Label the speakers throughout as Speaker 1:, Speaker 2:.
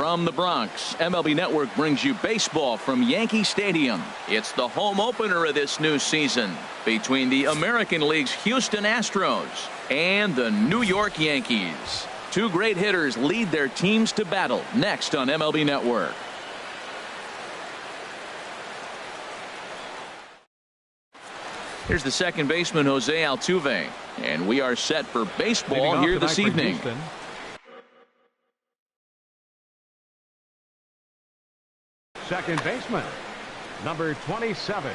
Speaker 1: From the Bronx, MLB Network brings you baseball from Yankee Stadium. It's the home opener of this new season between the American League's Houston Astros and the New York Yankees. Two great hitters lead their teams to battle next on MLB Network. Here's the second baseman, Jose Altuve, and we are set for baseball here this evening.
Speaker 2: Second baseman, number 27.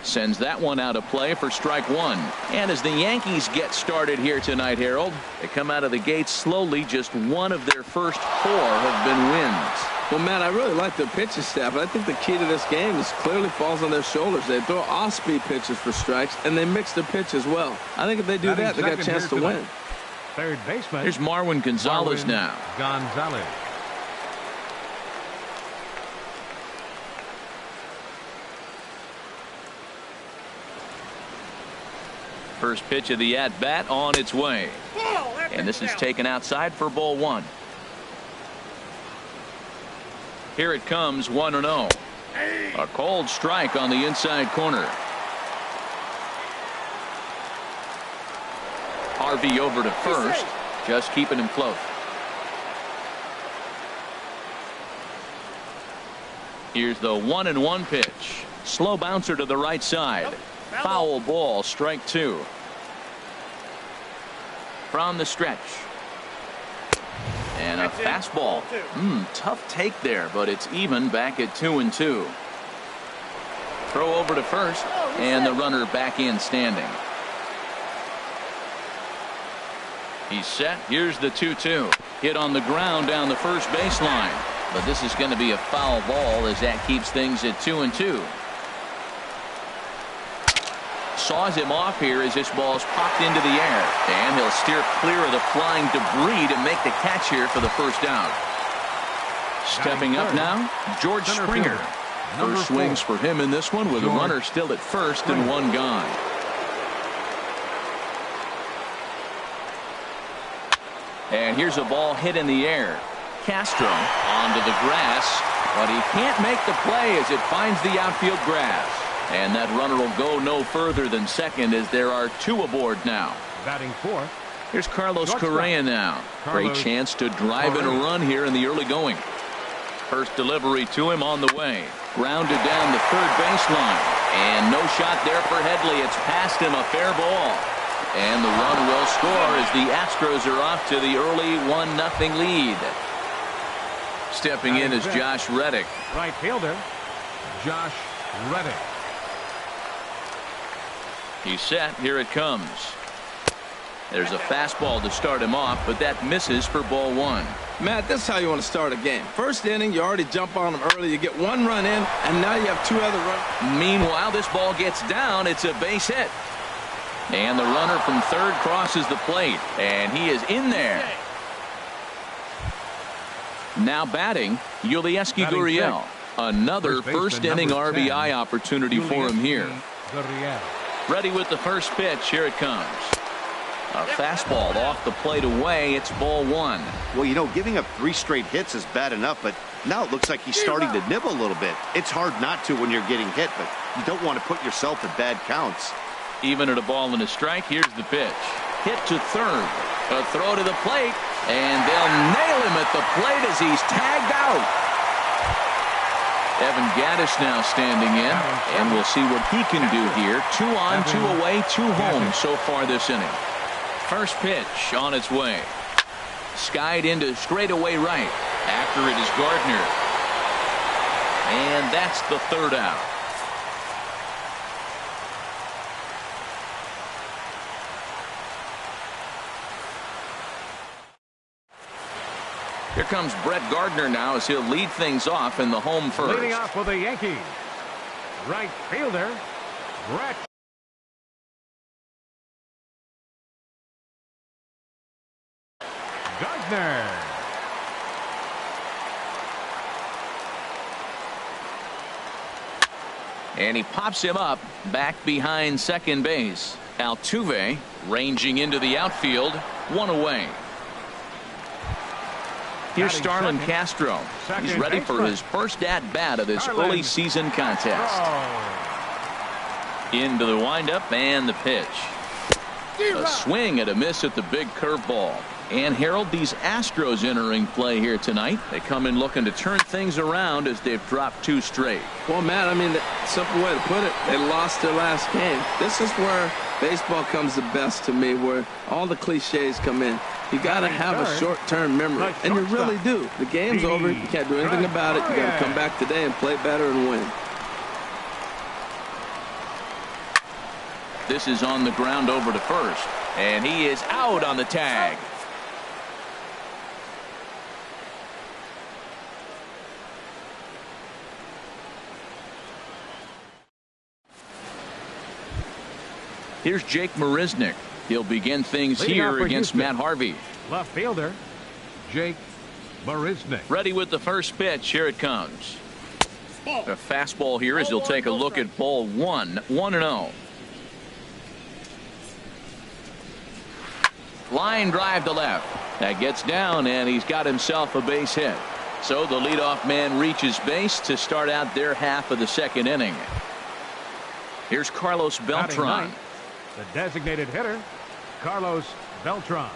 Speaker 1: Sends that one out of play for strike one. And as the Yankees get started here tonight, Harold, they come out of the gates slowly. Just one of their first four have been wins.
Speaker 3: Well, Matt, I really like their pitching staff, but I think the key to this game is clearly falls on their shoulders. They throw off-speed pitches for strikes, and they mix their pitch as well. I think if they do that, they got a chance to win.
Speaker 2: Third baseman.
Speaker 1: Here's Marwin Gonzalez now.
Speaker 2: Gonzalez.
Speaker 1: First pitch of the at-bat on its way. And this is taken outside for ball one. Here it comes, 1-0. A cold strike on the inside corner. Harvey over to first, just keeping him close. Here's the 1-1 pitch. Slow bouncer to the right side. Foul ball, strike two. From the stretch. And a fastball. Tough take there, but it's even back at 2-2. Throw over to first, and the runner back in standing. He's set. Here's the 2-2. Hit on the ground down the first baseline. But this is going to be a foul ball as that keeps things at 2-2. Saws him off here as this ball's popped into the air. And he'll steer clear of the flying debris to make the catch here for the first out. Stepping up now, George Springer. First swings for him in this one with a runner still at first and one gone. And here's a ball hit in the air. Castro onto the grass, but he can't make the play as it finds the outfield grass. And that runner will go no further than second as there are two aboard now.
Speaker 2: Batting fourth.
Speaker 1: Here's Carlos Correa now. Great chance to drive in a run here in the early going. First delivery to him on the way. Grounded down the third baseline. And no shot there for Headley. It's past him, a fair ball. And the run will score as the Astros are off to the early 1-0 lead. Stepping in is Josh Reddick.
Speaker 2: Right fielder, Josh Reddick.
Speaker 1: He's set. Here it comes. There's a fastball to start him off, but that misses for ball one.
Speaker 3: Matt, this is how you want to start a game. First inning, you already jump on them early. You get one run in, and now you have two other runs.
Speaker 1: Meanwhile, this ball gets down. It's a base hit. And the runner from third crosses the plate, and he is in there. Now batting, Yulieski Gurriel. Another first inning RBI opportunity for him here. Ready with the first pitch. Here it comes. A fastball off the plate away. It's ball one.
Speaker 4: Well, you know, giving up 3 straight hits is bad enough, but now it looks like he's starting to nibble a little bit. It's hard not to when you're getting hit, but you don't want to put yourself in bad counts.
Speaker 1: Even at a ball and a strike, here's the pitch. Hit to third. A throw to the plate, and they'll nail him at the plate as he's tagged out. Evan Gattis now standing in, and we'll see what he can do here. 2 on, 2 away, 2 home so far this inning. First pitch on its way. Skied into straightaway right. After it is Gardner. And that's the third out. Here comes Brett Gardner now as he'll lead things off in the home first.
Speaker 2: Leading off for the Yankees, right fielder, Brett Gardner.
Speaker 1: And he pops him up back behind second base. Altuve ranging into the outfield. 1 away. Here's Starlin Castro. He's ready for his first at-bat of this early season contest. Into the windup and the pitch. A swing and a miss at the big curveball. And Harold, these Astros entering play here tonight. They come in looking to turn things around as they've dropped 2 straight.
Speaker 3: Well, Matt, I mean, the simple way to put it, they lost their last game. This is where baseball comes the best to me, where all the cliches come in. You got to have a short-term memory, and you really do. The game's over. You can't do anything about it. You got to come back today and play better and win.
Speaker 1: This is on the ground over to first, and he is out on the tag. Here's Jake Marisnick. He'll begin things here against Matt Harvey.
Speaker 2: Left fielder, Jake Marisnick.
Speaker 1: Ready with the first pitch. Here it comes. A fastball here as he'll take a look at ball 1. 1-0. Line drive to left. That gets down, and he's got himself a base hit. So the leadoff man reaches base to start out their half of the second inning. Here's Carlos Beltran.
Speaker 2: The designated hitter, Carlos Beltran.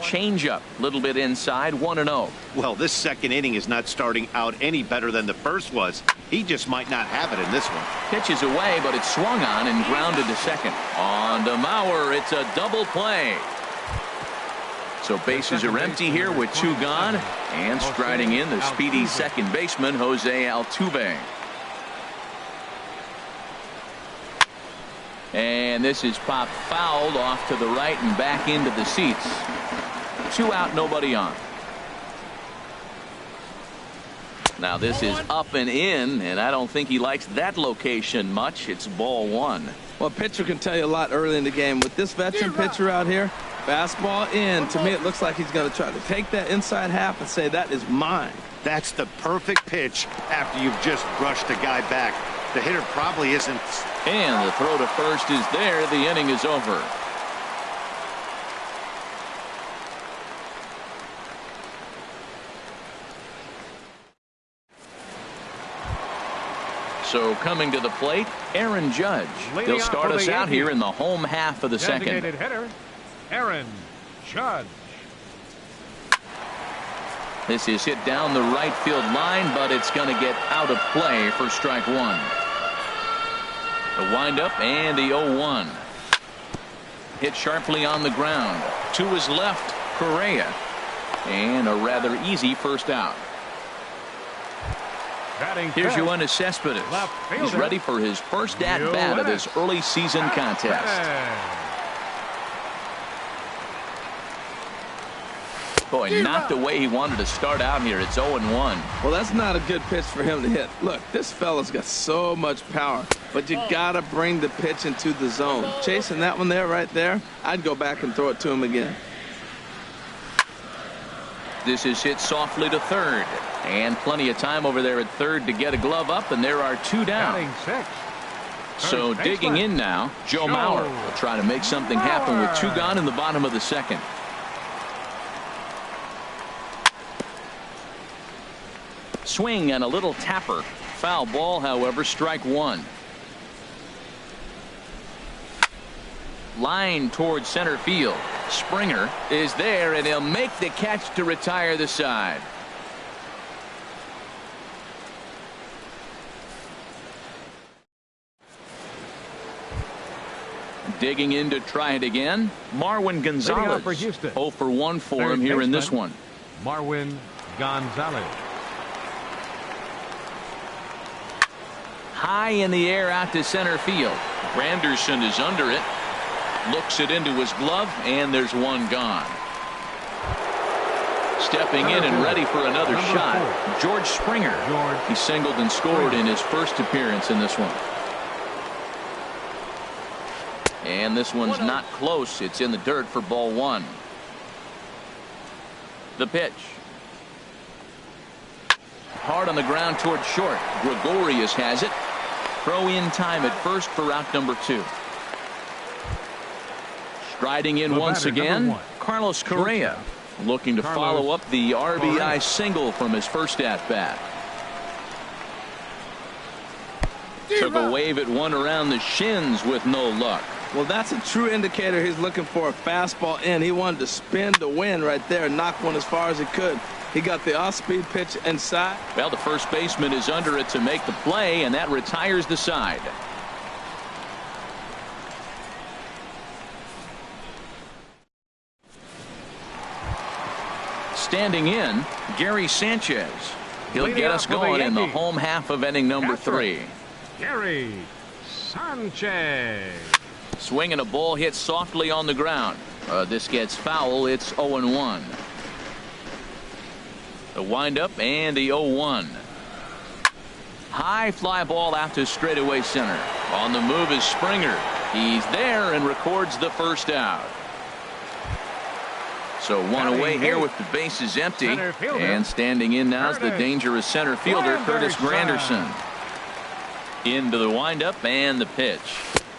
Speaker 1: Changeup, a little bit inside, 1-0.
Speaker 4: Well, this second inning is not starting out any better than the first was. He just might not have it in this one.
Speaker 1: Pitches away, but it's swung on and grounded to second. On to Mauer, it's a double play. So bases are empty here with 2 gone, and striding in the speedy second baseman, Jose Altuve. And this is popped fouled off to the right and back into the seats. 2 out, nobody on. Now this is up and in, and I don't think he likes that location much. It's ball 1.
Speaker 3: Well, a pitcher can tell you a lot early in the game. With this veteran pitcher out here, fastball in, to me it looks like he's going to try to take that inside half and say, that is mine.
Speaker 4: That's the perfect pitch after you've just brushed a guy back. The hitter probably isn't.
Speaker 1: And the throw to first is there. The inning is over. So coming to the plate, Aaron Judge. He'll start us out here in the home half of the second.
Speaker 2: Designated hitter, Aaron Judge.
Speaker 1: This is hit down the right field line, but it's going to get out of play for strike 1. The windup and the 0-1. Hit sharply on the ground. To his left, Correa. And a rather easy first out. Here's Yoenis Cespedes. He's ready for his first at-bat of this early season contest. Boy, not the way he wanted to start out here. It's 0-1.
Speaker 3: Well, that's not a good pitch for him to hit. Look, this fella's got so much power, but you got to bring the pitch into the zone. Chasing that one there, right there, I'd go back and throw it to him again.
Speaker 1: This is hit softly to third. And plenty of time over there at third to get a glove up, and there are 2 down. So digging in now, Joe Mauer will try to make something happen with 2 gone in the bottom of the second. Swing and a little tapper. Foul ball, however, strike 1. Line towards center field. Springer is there, and he'll make the catch to retire the side. Digging in to try it again, Marwin Gonzalez. 0 for 1 for him here in this one.
Speaker 2: Marwin Gonzalez.
Speaker 1: High in the air out to center field. Granderson is under it. Looks it into his glove, and there's 1 gone. Stepping in and ready for another shot, George Springer. He singled and scored in his first appearance in this one. And this one's not close. It's in the dirt for ball 1. The pitch. Hard on the ground toward short. Gregorius has it. Throw in time at first for route number 2. Striding in once again, Carlos Correa, looking to follow up the RBI single from his first at-bat. Took a wave at one around the shins with no luck.
Speaker 3: Well, that's a true indicator he's looking for a fastball in. He wanted to spin the wind right there and knock one as far as he could. He got the off-speed pitch inside.
Speaker 1: Well, the first baseman is under it to make the play, and that retires the side. Standing in, Gary Sanchez. He'll get us going in the home half of inning number 3.
Speaker 2: Gary Sanchez.
Speaker 1: Swinging a ball hit softly on the ground. This gets foul. It's 0-1. The windup and the 0-1. High fly ball out to straightaway center. On the move is Springer. He's there and records the first out. So one away here with the bases empty. And standing in now is the dangerous center fielder, Curtis Granderson. Into the windup and the pitch.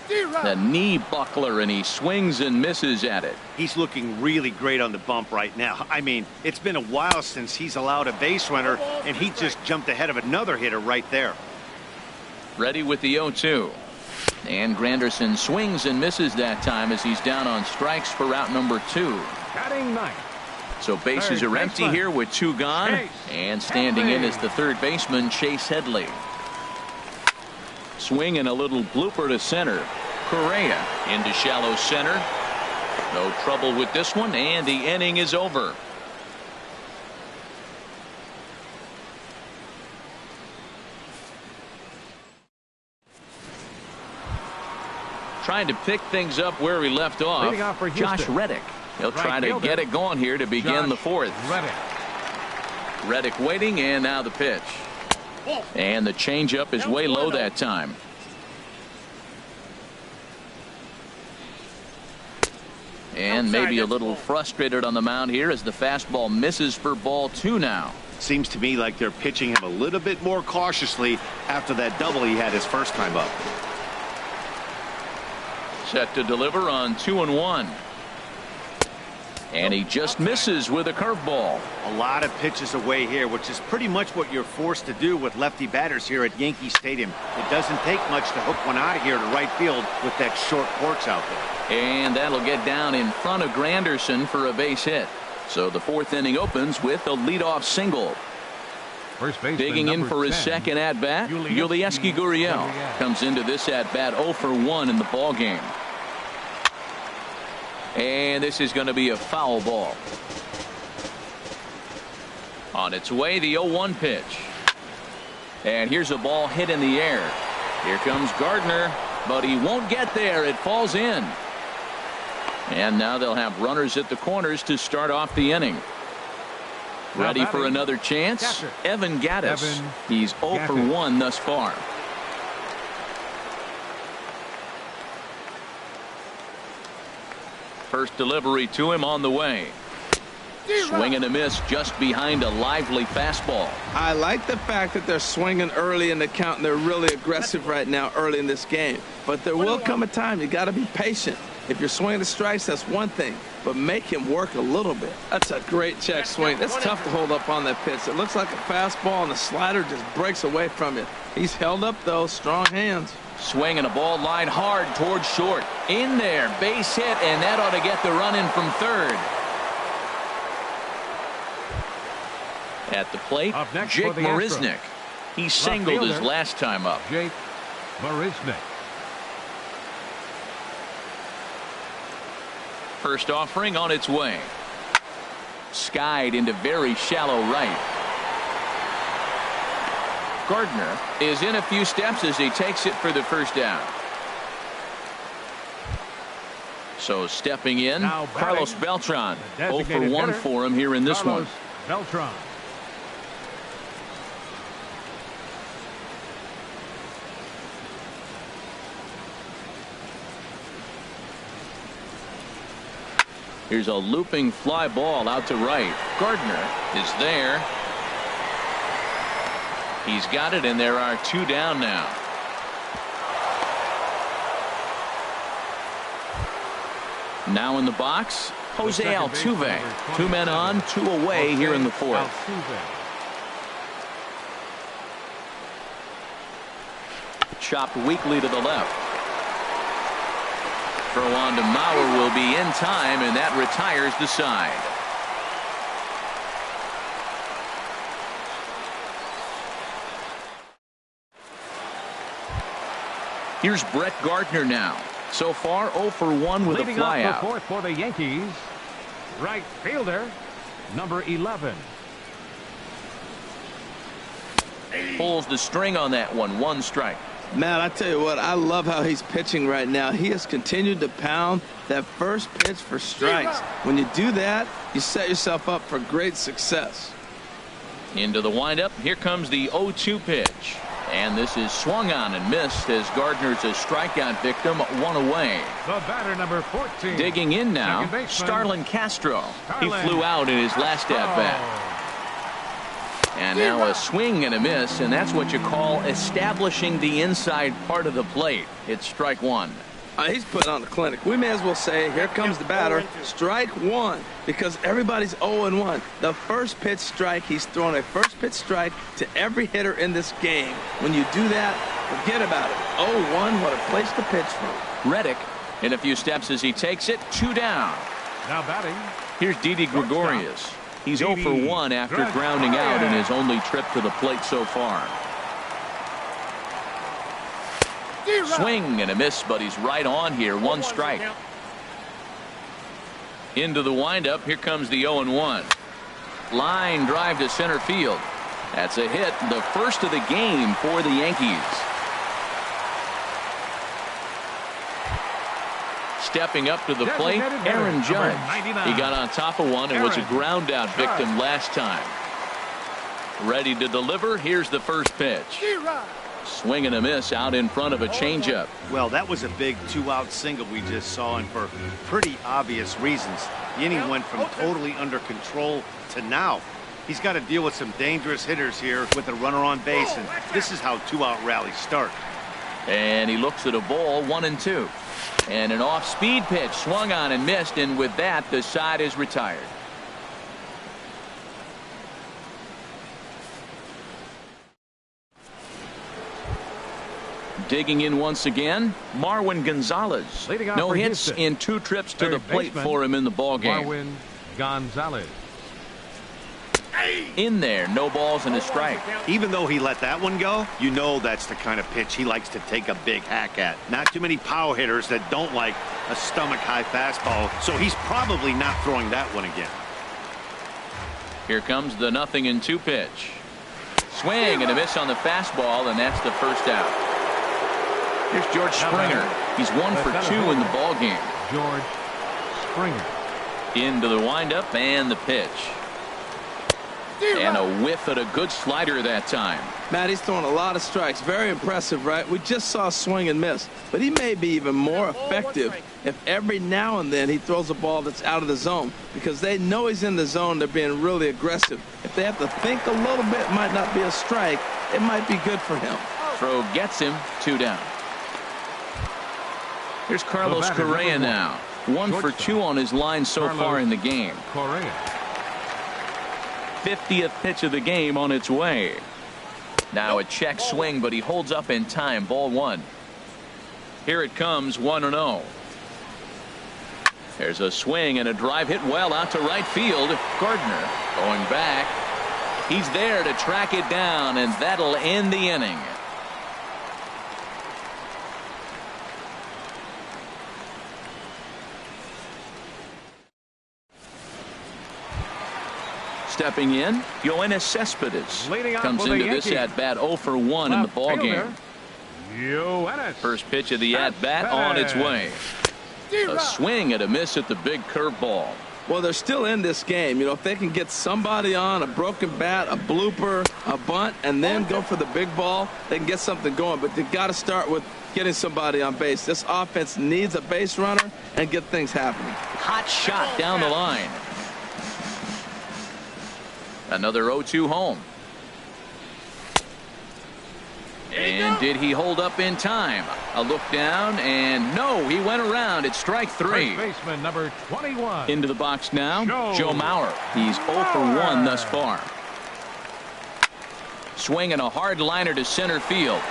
Speaker 1: The knee buckler, and he swings and misses at it.
Speaker 4: He's looking really great on the bump right now. I mean, it's been a while since he's allowed a base runner, and he just jumped ahead of another hitter right there.
Speaker 1: Ready with the 0-2. And Granderson swings and misses that time as he's down on strikes for route number 2.
Speaker 2: Batting ninth.
Speaker 1: So bases are empty here with 2 gone. And standing in is the third baseman, Chase Headley. Swing and a little blooper to center. Correa into shallow center. No trouble with this one, and the inning is over. Trying to pick things up where he left off, Josh Reddick. He'll try to get it going here to begin the 4th. Reddick waiting, and now the pitch. And the changeup is way low that time. And maybe a little frustrated on the mound here as the fastball misses for ball 2 now.
Speaker 4: Seems to me like they're pitching him a little bit more cautiously after that double he had his first time up.
Speaker 1: Set to deliver on 2-1. And he just misses with a curveball.
Speaker 4: A lot of pitches away here, which is pretty much what you're forced to do with lefty batters here at Yankee Stadium. It doesn't take much to hook one out of here to right field with that short porch out there.
Speaker 1: And that'll get down in front of Granderson for a base hit. So the 4th inning opens with a leadoff single. Digging in for his second at-bat, Yulieski Gurriel comes into this at-bat 0 for 1 in the ballgame. And this is going to be a foul ball. On its way, the 0-1 pitch. And here's a ball hit in the air. Here comes Gardner, but he won't get there. It falls in. And now they'll have runners at the corners to start off the inning. Ready for another chance? Evan Gattis. He's 0 for 1 thus far. First delivery to him on the way. Swing and a miss just behind a lively fastball.
Speaker 3: I like the fact that they're swinging early in the count, and they're really aggressive right now early in this game. But there will come a time you got to be patient. If you're swinging the strikes, that's one thing, but make him work a little bit. That's a great check swing. That's tough to hold up on that pitch. It looks like a fastball, and the slider just breaks away from it. He's held up, though. Strong hands.
Speaker 1: Swing and a ball line hard towards short. In there, base hit, and that ought to get the run in from third. At the plate, Jake Marisnick. He singled his last time up.
Speaker 2: Jake Marisnick.
Speaker 1: First offering on its way. Skied into very shallow right. Gardner is in a few steps as he takes it for the first down. So stepping in, Carlos Beltran. 0 for 1 for him here in this one.
Speaker 2: Beltran.
Speaker 1: Here's a looping fly ball out to right. Gardner is there. He's got it, and there are 2 down now. Now in the box, Jose Altuve. 2 men on, 2 away here in the 4th. Chopped weakly to the left. Throw on to Mauer will be in time, and that retires the side. Here's Brett Gardner now. So far, 0 for 1 with a flyout.
Speaker 2: The 4th for the Yankees, right fielder, number 11.
Speaker 1: Pulls the string on that one. 1 strike.
Speaker 3: Matt, I tell you what, I love how he's pitching right now. He has continued to pound that first pitch for strikes. When you do that, you set yourself up for great success.
Speaker 1: Into the windup. Here comes the 0-2 pitch. And this is swung on and missed as Gardner's a strikeout victim, 1 away.
Speaker 2: The batter, number 14.
Speaker 1: Digging in now, Starlin Castro. He flew out in his last at-bat. And now a swing and a miss, and that's what you call establishing the inside part of the plate. It's strike 1.
Speaker 3: He's putting on the clinic. We may as well say, here comes the batter, strike 1, because everybody's 0-1. The first pitch strike, he's thrown a first pitch strike to every hitter in this game. When you do that, forget about it. 0-1, what a place to pitch from.
Speaker 1: Reddick in a few steps as he takes it, 2 down.
Speaker 2: Now batting.
Speaker 1: Here's Didi Gregorius. He's 0 for 1 after grounding out in his only trip to the plate so far. Swing and a miss, but he's right on here. 1 strike. Into the windup. Here comes the 0-1. Line drive to center field. That's a hit, the first of the game for the Yankees. Stepping up to the plate, Aaron Judge. He got on top of one and was a ground out victim last time. Ready to deliver. Here's the first pitch. Swing and a miss out in front of a changeup.
Speaker 4: Well, that was a big 2-out single we just saw, and for pretty obvious reasons. The inning went from totally under control to now. He's got to deal with some dangerous hitters here with a runner on base, and this is how 2-out rallies start.
Speaker 1: And he looks at a ball, 1-2. And an off-speed pitch swung on and missed, and with that, the side is retired. Digging in once again, Marwin Gonzalez. No hits in 2 trips to the plate for him in the ballgame.
Speaker 2: Marwin Gonzalez.
Speaker 1: In there, no balls and a strike.
Speaker 4: Even though he let that one go, you know that's the kind of pitch he likes to take a big hack at. Not too many power hitters that don't like a stomach-high fastball, so he's probably not throwing that one again.
Speaker 1: Here comes the 0-2 pitch. Swing and a miss on the fastball, and that's the first out. Here's George Springer. He's 1 for 2 in the ballgame.
Speaker 2: George Springer.
Speaker 1: Into the windup and the pitch. And a whiff at a good slider that time.
Speaker 3: Matt, he's throwing a lot of strikes. Very impressive, right? We just saw a swing and miss. But he may be even more effective if every now and then he throws a ball that's out of the zone. Because they know he's in the zone. They're being really aggressive. If they have to think a little bit, it might not be a strike. It might be good for him.
Speaker 1: Throw gets him, 2 down. Here's Carlos Correa now. 1 for 2 on his line so far in the game.
Speaker 2: Correa.
Speaker 1: 50th pitch of the game on its way. Now a check swing, but he holds up in time. Ball 1. Here it comes, 1-0. There's a swing and a drive hit well out to right field. Gardner going back. He's there to track it down, and that'll end the inning. Stepping in, Yoenis Cespedes comes into this at-bat 0 for 1 in the ballgame. First pitch of the at-bat on its way. A swing and a miss at the big curveball.
Speaker 3: Well, they're still in this game. You know, if they can get somebody on, a broken bat, a blooper, a bunt, and then go for the big ball, they can get something going. But they've got to start with getting somebody on base. This offense needs a base runner and get things happening.
Speaker 1: Hot shot down the line. Another 0-2 home. And did he hold up in time? A look down, and no, he went around. It's strike 3.
Speaker 2: First baseman number 21.
Speaker 1: Into the box now, Joe Mauer. He's 0 for 1 thus far. Swinging a hard liner to center field.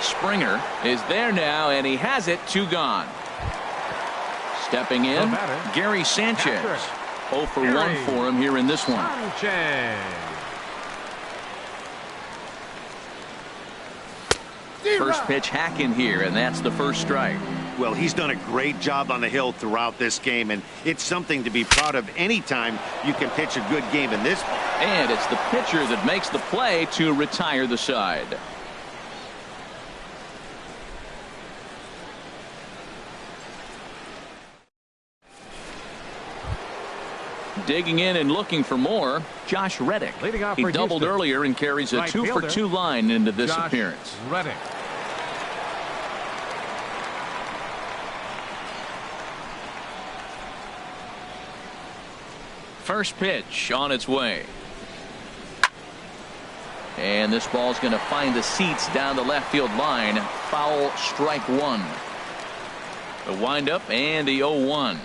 Speaker 1: Springer is there now, and he has it. 2 gone. Stepping in, Gary Sanchez. 0 for 1 for him here in this one. First pitch hack in here, and that's the first strike.
Speaker 4: Well, he's done a great job on the hill throughout this game, and it's something to be proud of anytime you can pitch a good game in this ball.
Speaker 1: And it's the pitcher that makes the play to retire the side. Digging in and looking for more, Josh Reddick. He doubled earlier and carries a 2 for 2 line into this appearance.
Speaker 2: Reddick.
Speaker 1: First pitch on its way. And this ball's going to find the seats down the left field line. Foul, strike 1. The windup and the 0-1.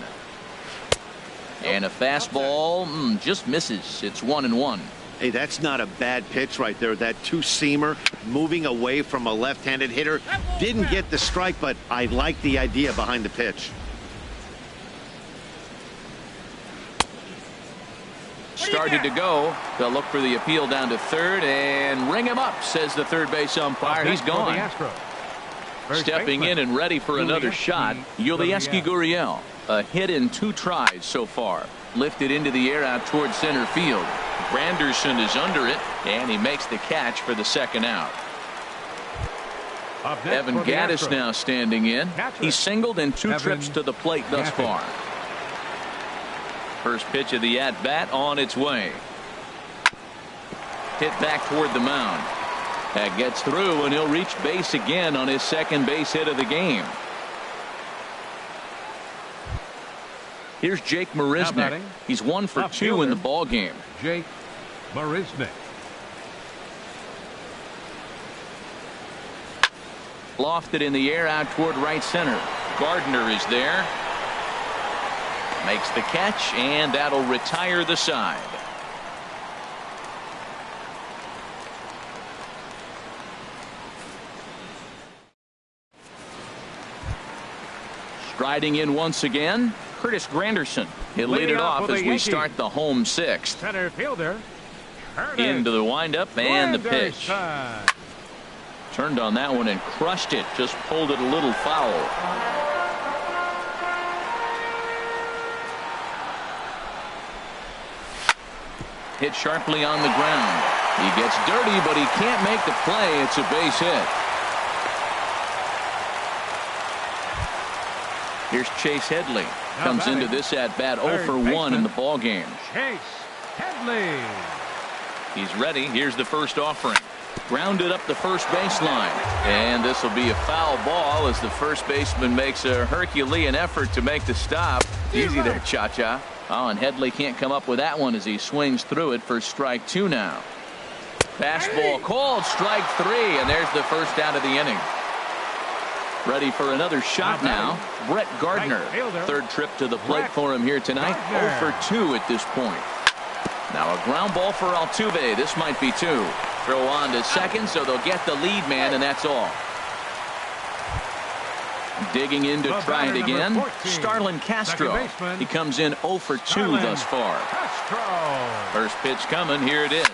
Speaker 1: And a fastball just misses. It's 1-1.
Speaker 4: Hey, that's not a bad pitch right there. That 2-seamer moving away from a left-handed hitter. Didn't get the strike, but I like the idea behind the pitch.
Speaker 1: Started to go. They'll look for the appeal down to third and ring him up, says the third base umpire. He's gone. Stepping in and ready for another shot, Yulieski Gurriel. A hit in 2 tries so far. Lifted into the air out towards center field. Granderson is under it, and he makes the catch for the second out. Evan Gattis now standing in. He's singled in 2 trips to the plate thus far. First pitch of the at-bat on its way. Hit back toward the mound. That gets through, and he'll reach base again on his second base hit of the game. Here's Jake Marisnick. He's 1 for 2 in the ball game.
Speaker 2: Jake Marisnick.
Speaker 1: Lofted in the air out toward right center. Gardner is there. Makes the catch, and that'll retire the side. Striding in once again, Curtis Granderson. He'll lead it off as we start the home 6th.
Speaker 2: Center fielder.
Speaker 1: Into the windup and the pitch. Turned on that one and crushed it. Just pulled it a little foul. Hit sharply on the ground. He gets dirty, but he can't make the play. It's a base hit. Here's Chase Headley. Comes into this at bat 0 for 1 in the ball game.
Speaker 2: Chase Headley.
Speaker 1: He's ready. Here's the first offering. Grounded up the first baseline. And this will be a foul ball as the first baseman makes a Herculean effort to make the stop. Easy there, Cha-Cha. Oh, and Headley can't come up with that one as he swings through it for strike 2 now. Fastball called, strike 3, and there's the first out of the inning. Ready for another shot now. Brett Gardner. Third trip to the plate for him here tonight. 0 for 2 at this point. Now a ground ball for Altuve. This might be 2. Throw on to second, so they'll get the lead man, and that's all. Digging in to try it again. Starlin Castro. He comes in 0 for 2 thus far. First pitch coming. Here it is.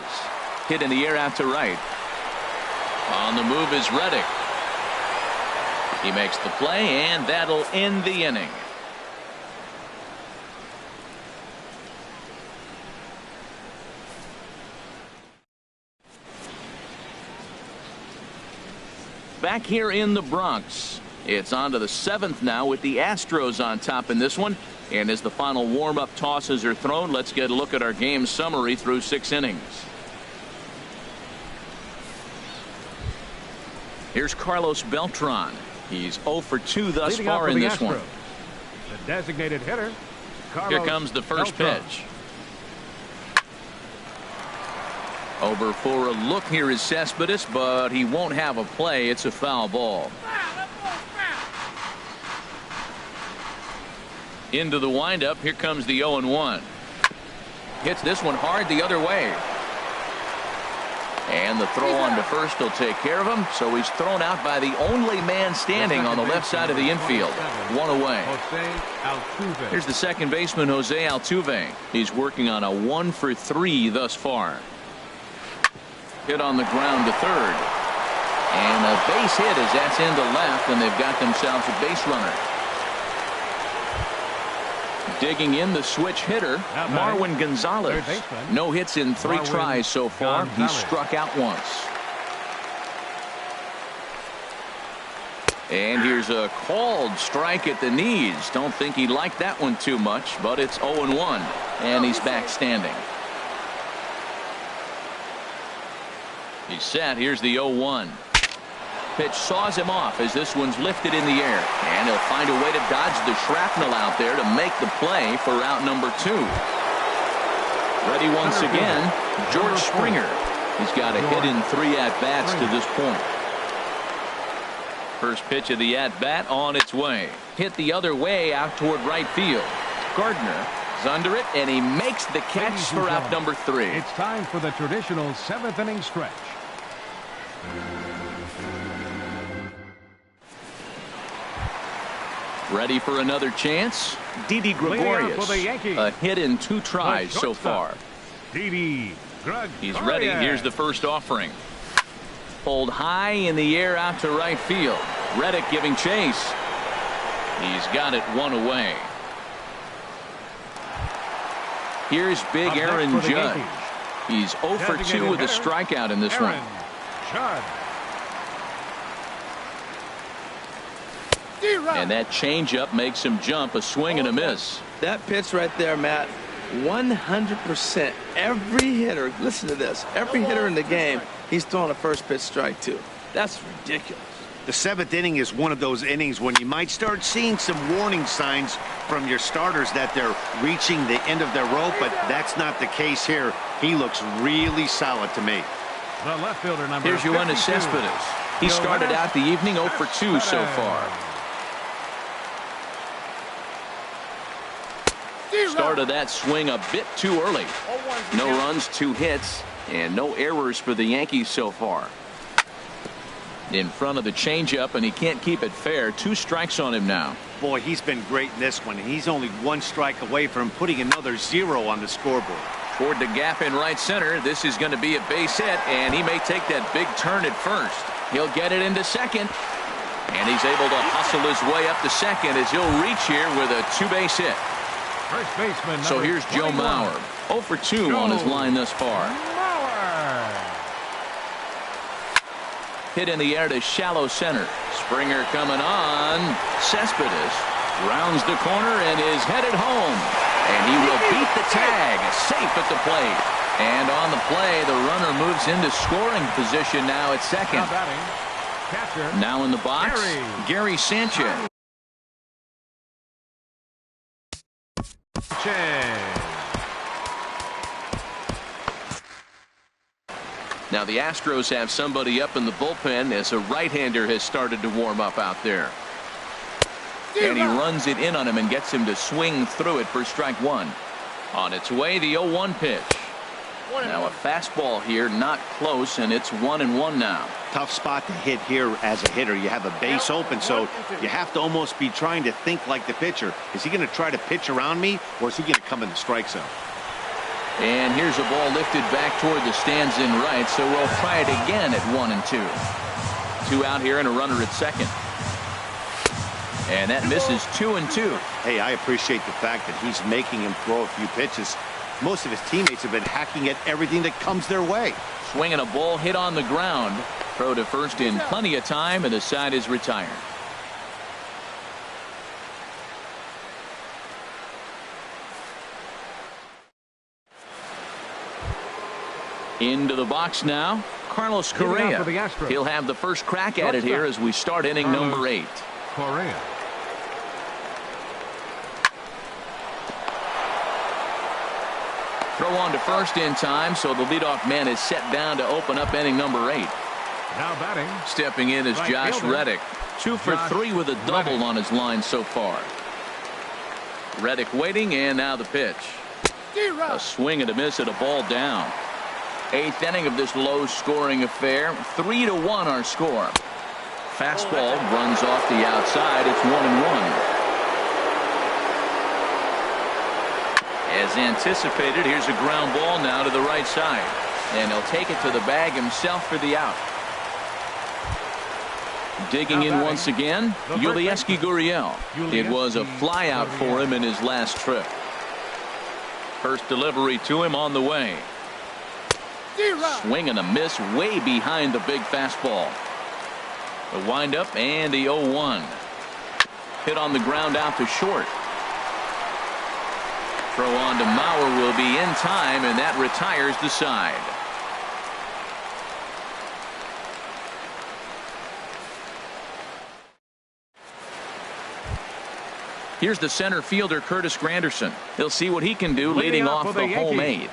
Speaker 1: Hit in the air out to right. On the move is Reddick. He makes the play, and that'll end the inning. Back here in the Bronx, it's on to the 7th now with the Astros on top in this one. And as the final warm-up tosses are thrown, let's get a look at our game summary through 6 innings. Here's Carlos Beltran. He's 0 for 2 thus far in this one.
Speaker 2: The designated hitter.
Speaker 1: Here comes the first pitch. Over for a look here is Cespedes, but he won't have a play. It's a foul ball. Into the windup. Here comes the 0-1. Hits this one hard the other way. And the throw on to first will take care of him. So he's thrown out by the only man standing on the left side of the infield. One away. Here's the second baseman, Jose Altuve. He's working on a 1-for-3 thus far. Hit on the ground to third. And a base hit as that's into left, and they've got themselves a base runner. Digging in the switch hitter, Marwin Gonzalez. No hits in 3 tries so far. He's struck out once. And here's a called strike at the knees. Don't think he liked that one too much, but it's 0-1, and he's back standing. He's set. Here's the 0-1. Pitch saws him off as this one's lifted in the air, and he'll find a way to dodge the shrapnel out there to make the play for out number 2. Ready once again, George Springer. He's got a hit in 3 at-bats to this point. First pitch of the at-bat on its way. Hit the other way out toward right field. Gardner is under it, and he makes the catch for out number 3.
Speaker 2: It's time for the traditional 7th inning stretch.
Speaker 1: Ready for another chance? Didi Gregorius. A hit in 2 tries so far.
Speaker 2: Didi Gregorius.
Speaker 1: He's ready. Here's the first offering. Pulled high in the air out to right field. Reddick giving chase. He's got it 1 away. Here's big Aaron Judge. He's 0 for 2 with a strikeout in this one. And that changeup makes him jump. A swing and a miss.
Speaker 3: That pitch right there, Matt, 100%. Every hitter, listen to this, every hitter in the game, he's throwing a first pitch strike to. That's ridiculous.
Speaker 4: The 7th inning is one of those innings when you might start seeing some warning signs from your starters that they're reaching the end of their rope, but that's not the case here. He looks really solid to me.
Speaker 2: The left fielder, number
Speaker 1: Here's Yoenis Cespedes. He started out the evening 0 for 2 so far. Started that swing a bit too early. No runs, 2 hits, and no errors for the Yankees so far. In front of the changeup, and he can't keep it fair. 2 strikes on him now.
Speaker 4: Boy, he's been great in this one. He's only 1 strike away from putting another 0 on the scoreboard.
Speaker 1: Toward the gap in right center. This is going to be a base hit, and he may take that big turn at first. He'll get it into second, and he's able to hustle his way up to second as he'll reach here with a 2-base hit.
Speaker 2: First baseman,
Speaker 1: so here's Joe Mauer. 0 for 2 on his line thus far. Hit in the air to shallow center. Springer coming on. Cespedes rounds the corner and is headed home. And he will beat the tag. Safe at the plate. And on the play, the runner moves into scoring position now at second. Now in the box, Gary Sanchez. Now the Astros have somebody up in the bullpen as a right-hander has started to warm up out there. And he runs it in on him and gets him to swing through it for strike 1. On its way, the 0-1 pitch. Now a fastball here, not close, and it's 1-1 now.
Speaker 4: Tough spot to hit here as a hitter. You have a base open, so you have to almost be trying to think like the pitcher. Is he going to try to pitch around me, or is he going to come in the strike zone?
Speaker 1: And here's a ball lifted back toward the stands in right, so we'll try it again at 1-2. 2 out here and a runner at second. And that misses 2-2.
Speaker 4: Hey, I appreciate the fact that he's making him throw a few pitches. Most of his teammates have been hacking at everything that comes their way.
Speaker 1: Swinging a ball hit on the ground. Throw to first in plenty of time, and the side is retired. Into the box now, Carlos Correa. He'll have the first crack at it here as we start inning number 8.
Speaker 2: Correa.
Speaker 1: Throw on to first in time, so the leadoff man is set down to open up inning number 8.
Speaker 2: Now batting.
Speaker 1: Stepping in is
Speaker 2: Right
Speaker 1: Josh
Speaker 2: fielder.
Speaker 1: Reddick. 2 for 3 with a double
Speaker 2: Reddick.
Speaker 1: on his line so far. Reddick waiting, and now the pitch. A swing and a miss at a ball down. 8th inning of this low-scoring affair. 3-1 our score. Fastball runs off the outside. It's 1-1. As anticipated, here's a ground ball now to the right side. And he'll take it to the bag himself for the out. Digging in once again, Yulieski Gurriel. It was a flyout for him in his last trip. First delivery to him on the way. Swing and a miss way behind the big fastball. The windup and the 0-1. Hit on the ground out to short. Throw on to Mauer will be in time, and that retires the side. Here's the center fielder, Curtis Granderson. He'll see what he can do leading off the home 8.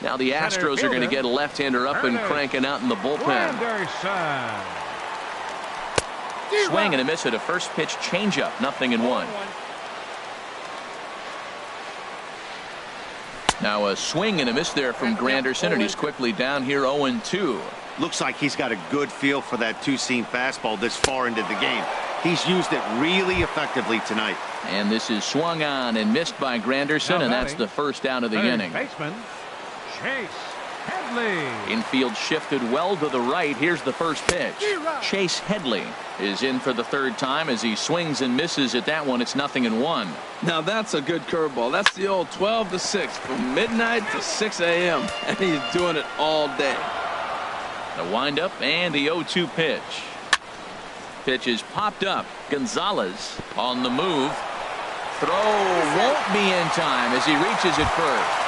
Speaker 1: Now the Astros are going to get a left-hander up and cranking out in the bullpen. Swing and a miss at a first pitch changeup. 0-1. Now a swing and a miss there from Granderson, and he's quickly down here 0-2.
Speaker 4: Looks like he's got a good feel for that two-seam fastball this far into the game. He's used it really effectively tonight.
Speaker 1: And this is swung on and missed by Granderson, and that's the first out of the inning.
Speaker 2: Baseman, Chase Headley.
Speaker 1: Infield shifted well to the right. Here's the first pitch. Chase Headley is in for the third time as he swings and misses at that one. It's 0-1.
Speaker 3: Now that's a good curveball. That's the old 12 to 6 from midnight to 6 a.m. and he's doing it all day.
Speaker 1: The windup and the 0-2 pitch. Pitch is popped up. Gonzalez on the move. Throw won't be in time as he reaches it first.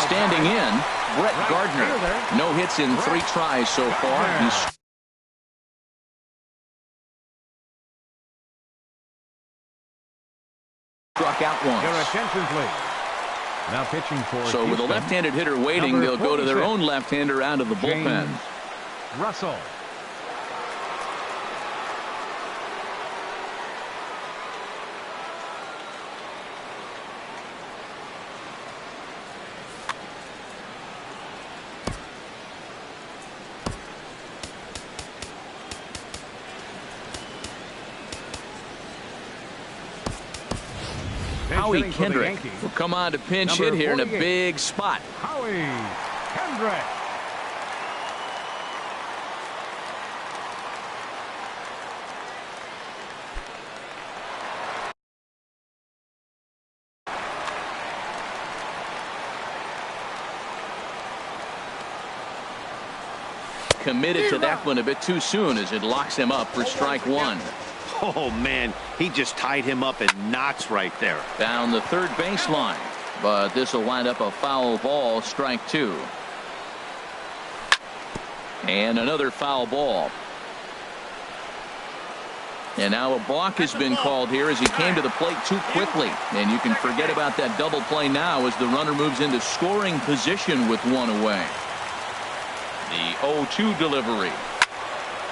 Speaker 1: Standing in, Brett Gardner. No hits in 3 tries so far. He's struck out once.
Speaker 2: Your attention, please. Now pitching for
Speaker 1: So with a
Speaker 2: Houston,
Speaker 1: left-handed hitter waiting, they'll go to their own left-hander out of the bullpen.
Speaker 2: James Russell.
Speaker 1: Howie Kendrick will come on to pinch hit here in a big spot.
Speaker 2: Howie Kendrick.
Speaker 1: Committed to that one a bit too soon as it locks him up for strike 1.
Speaker 4: Oh, man, he just tied him up in knots right there.
Speaker 1: Down the third baseline, but this will wind up a foul ball, strike 2. And another foul ball. And now a balk has been called here as he came to the plate too quickly. And you can forget about that double play now as the runner moves into scoring position with 1 away. The 0-2 delivery.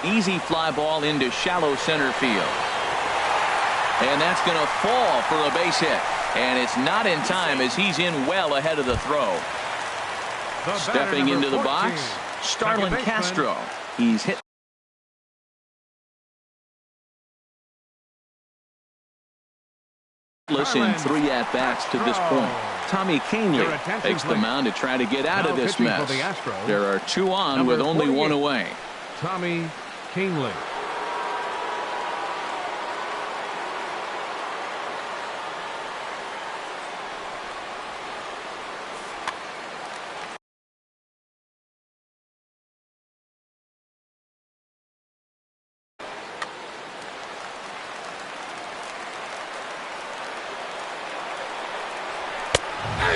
Speaker 1: Easy fly ball into shallow center field. And that's going to fall for a base hit. And it's not in time as he's in well ahead of the throw. Stepping into the box, Starlin Castro. He's hit. In 3 at-bats to this point. Tommy Kahnle takes the mound to try to get out of this mess. There are 2 on with only 1 away.
Speaker 2: Tommy Kahnle.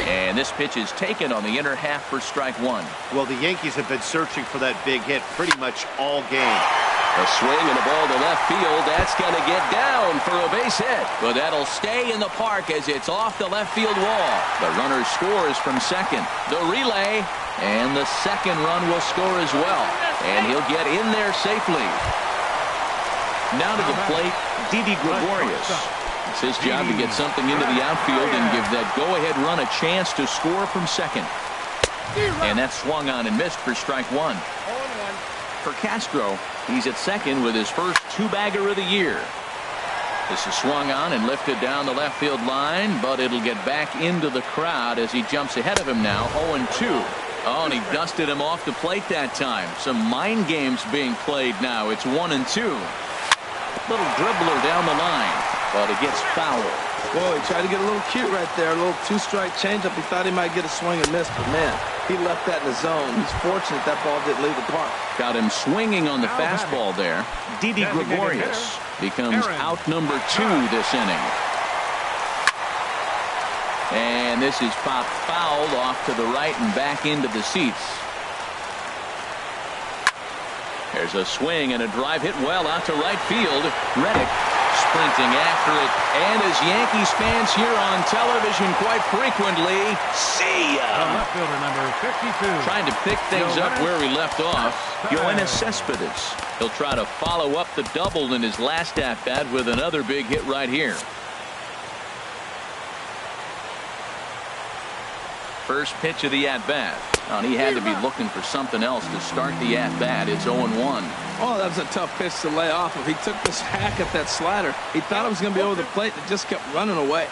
Speaker 1: And this pitch is taken on the inner half for strike 1.
Speaker 4: Well, the Yankees have been searching for that big hit pretty much all game.
Speaker 1: A swing and a ball to left field. That's going to get down for a base hit. But that'll stay in the park as it's off the left field wall. The runner scores from second. The relay. And the second run will score as well. And he'll get in there safely. Now to the plate, Didi Gregorius. It's his job to get something into the outfield and give that go-ahead run a chance to score from second. And that swung on and missed for strike one. For Castro, he's at second with his first two-bagger of the year. This is swung on and lifted down the left field line, but it'll get back into the crowd as he jumps ahead of him now, 0-2. Oh, and he dusted him off the plate that time. Some mind games being played now. It's 1-2. Little dribbler down the line, but it gets foul.
Speaker 3: Boy, he tried to get a little cute right there. A little two-strike changeup. He thought he might get a swing and miss, but man, he left that in the zone. He's fortunate that ball didn't leave the park.
Speaker 1: Got him swinging on the fastball there. Didi Gregorius becomes out number 2 this inning. And this is popped fouled off to the right and back into the seats. There's a swing and a drive hit well out to right field. Reddick sprinting after it. And as Yankees fans here on television quite frequently, see ya!
Speaker 2: The left fielder, number 52.
Speaker 1: Trying to pick things up where he left off. Yoenis Cespedes. He'll try to follow up the double in his last at-bat with another big hit right here. First pitch of the at-bat. And he had to be looking for something else to start the at-bat. It's 0-1.
Speaker 3: Oh, that was a tough pitch to lay off of. He took this hack at that slider. He thought it was going to be over the plate and it just kept running away.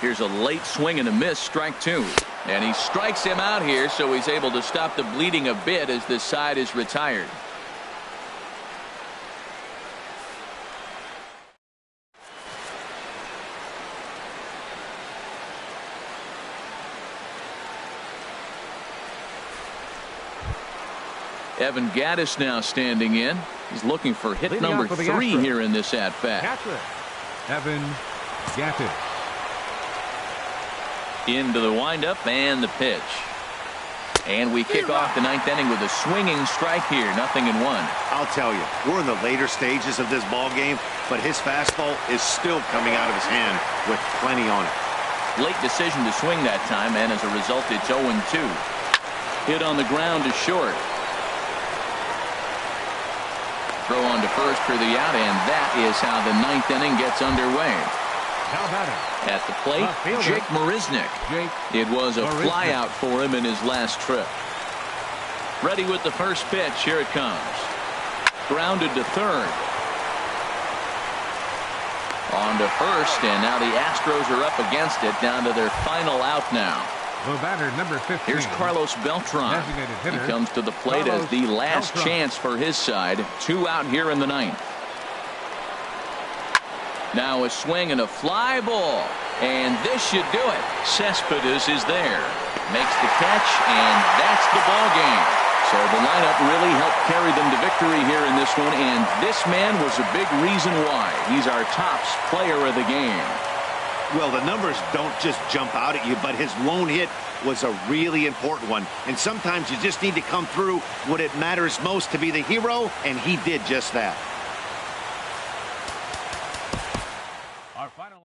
Speaker 1: Here's a late swing and a miss, strike 2. And he strikes him out here, so he's able to stop the bleeding a bit as this side is retired. Evan Gattis now standing in. He's looking for hit number 3 here in this at-bat.
Speaker 2: Evan Gattis.
Speaker 1: Into the windup and the pitch. And we kick off the 9th inning with a swinging strike here. 0-1.
Speaker 4: I'll tell you, we're in the later stages of this ball game, but his fastball is still coming out of his hand with plenty on it.
Speaker 1: Late decision to swing that time, and as a result, it's 0-2. Hit on the ground to short. Throw on to first for the out, and that is how the 9th inning gets underway. At the plate, Jake Marisnick. It was a flyout for him in his last trip. Ready with the first pitch. Here it comes. Grounded to third. On to first, and now the Astros are up against it, down to their final out now.
Speaker 2: The batter, number 15.
Speaker 1: Here's Carlos Beltran. He comes to the plate as the last chance for his side. 2 out here in the 9th. Now a swing and a fly ball. And this should do it. Cespedes is there. Makes the catch, and that's the ball game. So the lineup really helped carry them to victory here in this one, and this man was a big reason why. He's our tops player of the game.
Speaker 4: Well, the numbers don't just jump out at you, but his lone hit was a really important one. And sometimes you just need to come through when it matters most to be the hero, and he did just that.
Speaker 2: Our final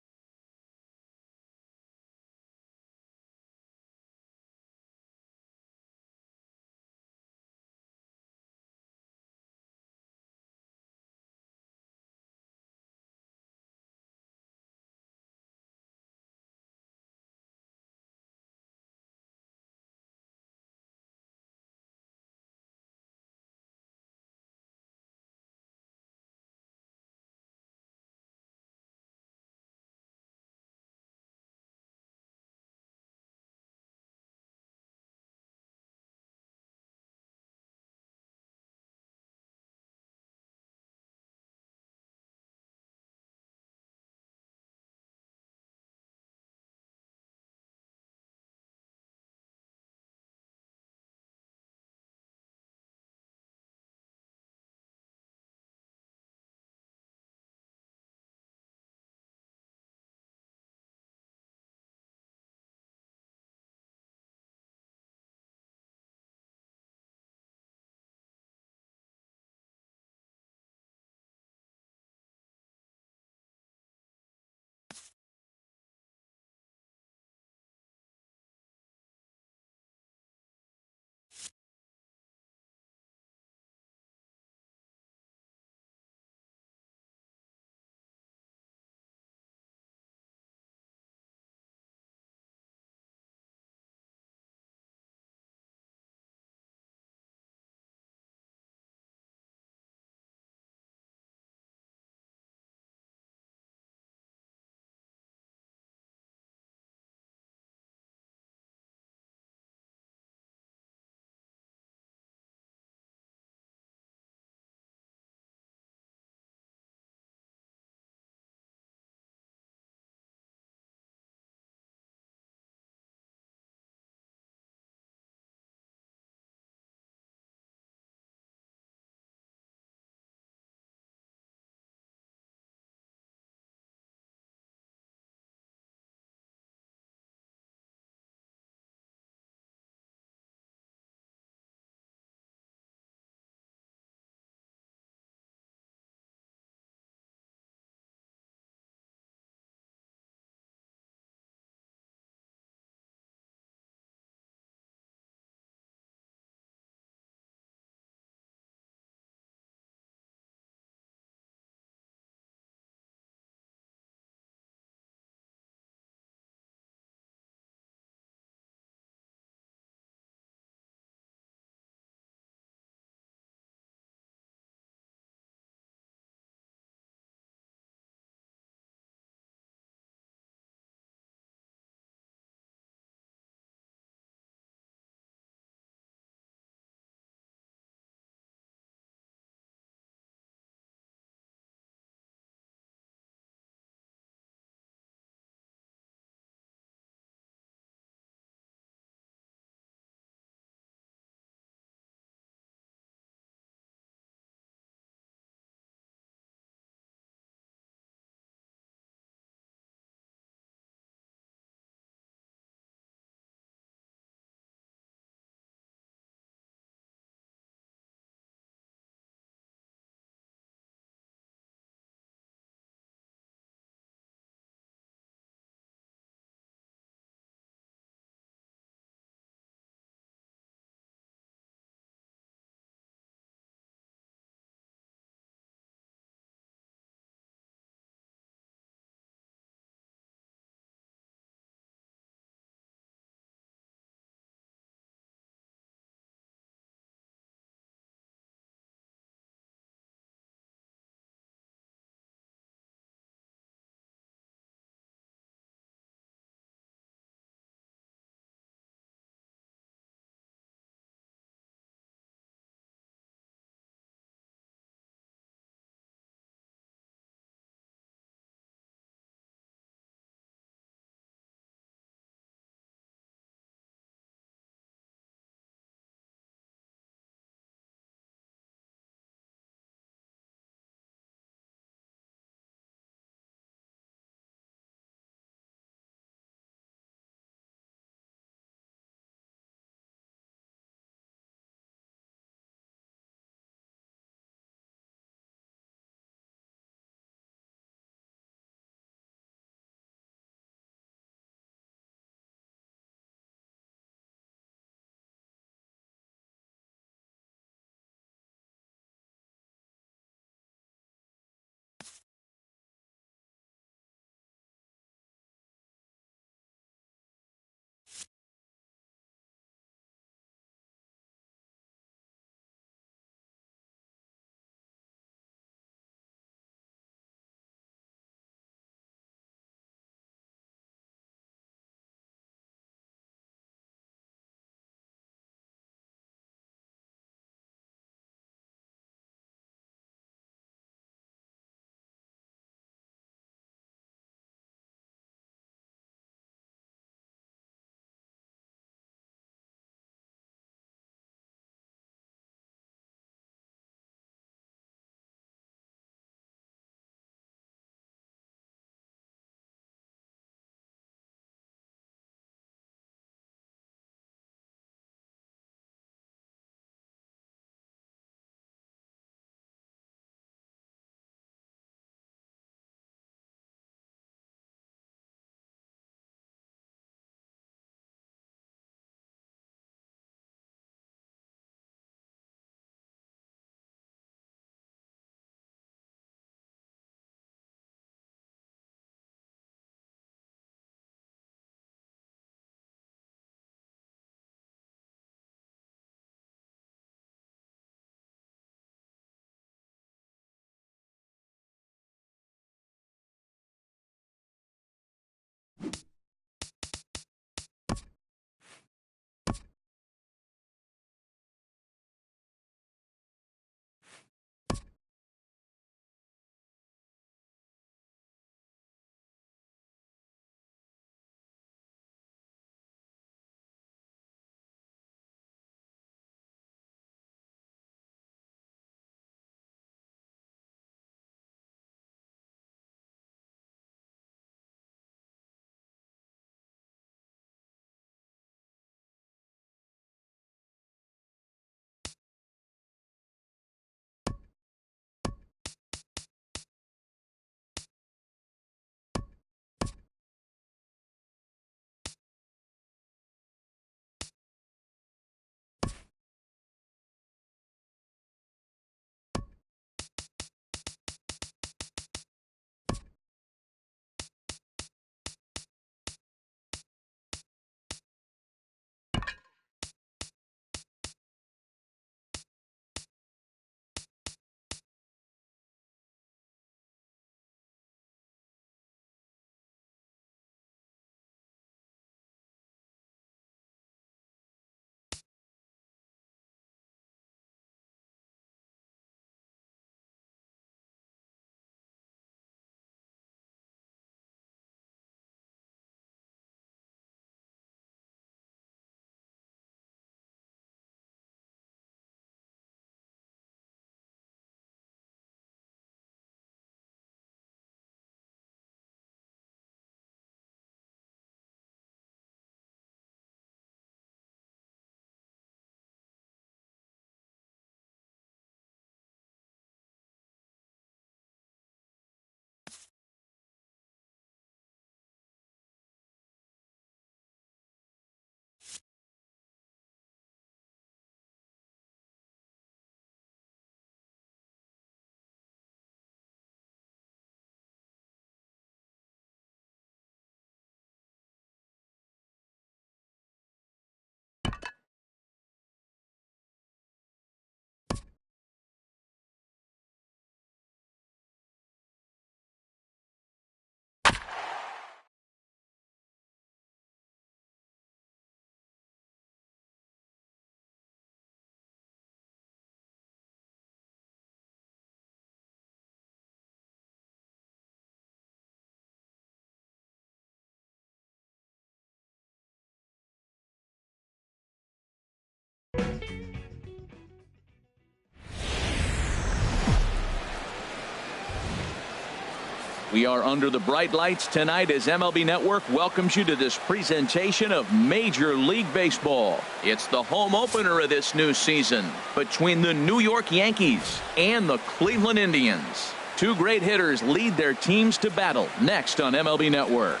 Speaker 1: We are under the bright lights tonight as MLB Network welcomes you to this presentation of Major League Baseball. It's the home opener of this new season between the New York Yankees and the Cleveland Indians. Two great hitters lead their teams to battle next on MLB Network.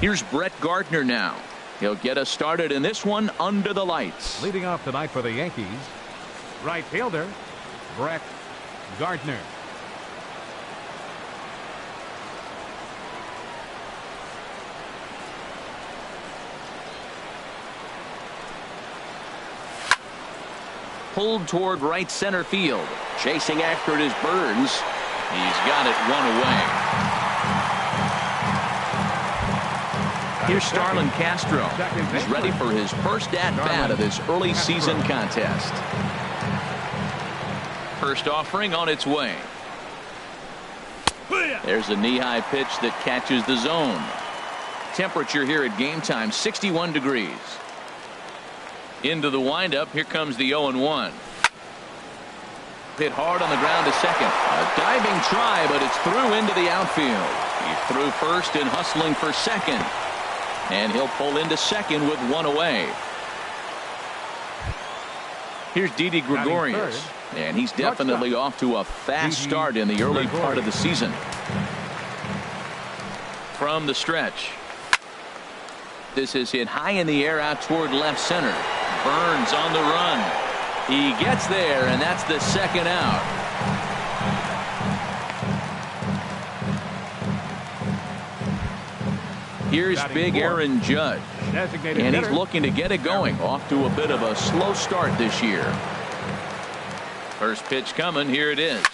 Speaker 1: Here's Brett Gardner now. He'll get us started in this one under the lights.
Speaker 2: Leading off tonight for the Yankees, right fielder, Brett Gardner.
Speaker 1: Pulled toward right center field. Chasing after it is Burns. He's got it one away. Here's Starlin Castro. He's ready for his first at-bat of this early season contest. First offering on its way. There's a knee-high pitch that catches the zone. Temperature here at game time, 61 degrees. Into the windup. Here comes the 0-1. Hit hard on the ground to second. A diving try, but it's through into the outfield. He threw first and hustling for second. And he'll pull into second with one away. Here's Didi Gregorius. And he's definitely off to a fast start in the early part of the season. From the stretch. This is hit high in the air out toward left center. Burns on the run. He gets there, and that's the second out. Here's big Aaron Judge. And he's looking to get it going. Off to a bit of a slow start this year. First pitch coming. Here it is.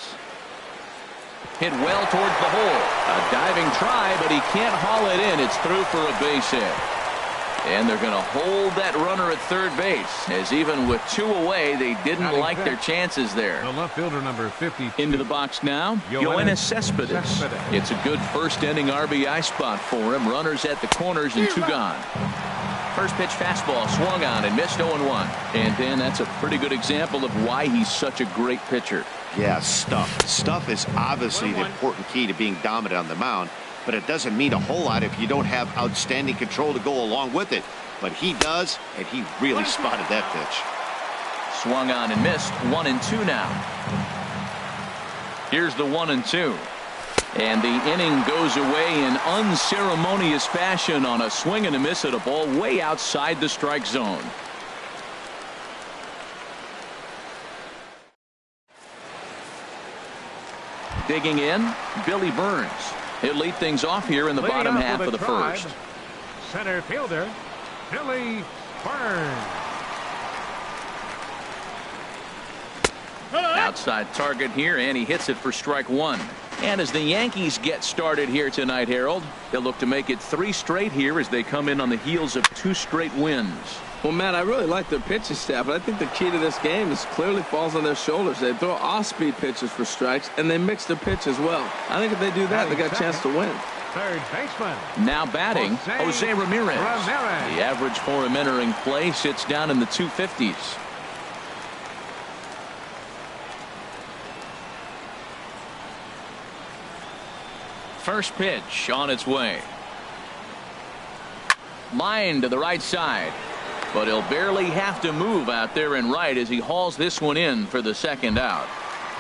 Speaker 1: Hit well towards the hole. A diving try, but he can't haul it in. It's through for a base hit. And they're going to hold that runner at third base, as even with two away, they didn't like their chances there.
Speaker 2: The left fielder, number 50.
Speaker 1: Into the box now, Yoenis Cespedes. It's a good first inning RBI spot for him. Runners at the corners and two gone. First pitch fastball swung on and missed 0-1. And Dan, that's a pretty good example of why he's such a great pitcher.
Speaker 4: Yeah, stuff. Stuff is obviously the important key to being dominant on the mound. But it doesn't mean a whole lot if you don't have outstanding control to go along with it. But he does, and he really spotted that pitch.
Speaker 1: Swung on and missed. 1-2 now. Here's the 1-2. And the inning goes away in unceremonious fashion on a swing and a miss at a ball way outside the strike zone. Digging in, Billy Burns. He'll lead things off here in the bottom half of the first.
Speaker 2: Center fielder, Billy Burns.
Speaker 1: Outside target here, and he hits it for strike one. And as the Yankees get started here tonight, Harold, they'll look to make it 3 straight here as they come in on the heels of 2 straight wins.
Speaker 3: Well, Matt, I really like their pitching staff, but I think the key to this game is clearly falls on their shoulders. They throw off-speed pitches for strikes, and they mix their pitch as well. I think if they do that, they got a chance to win.
Speaker 2: Third baseman.
Speaker 1: Now batting, Jose Ramirez. The average for him entering play sits down in the 250s. First pitch on its way. Line to the right side. But he'll barely have to move out there in right as he hauls this one in for the second out.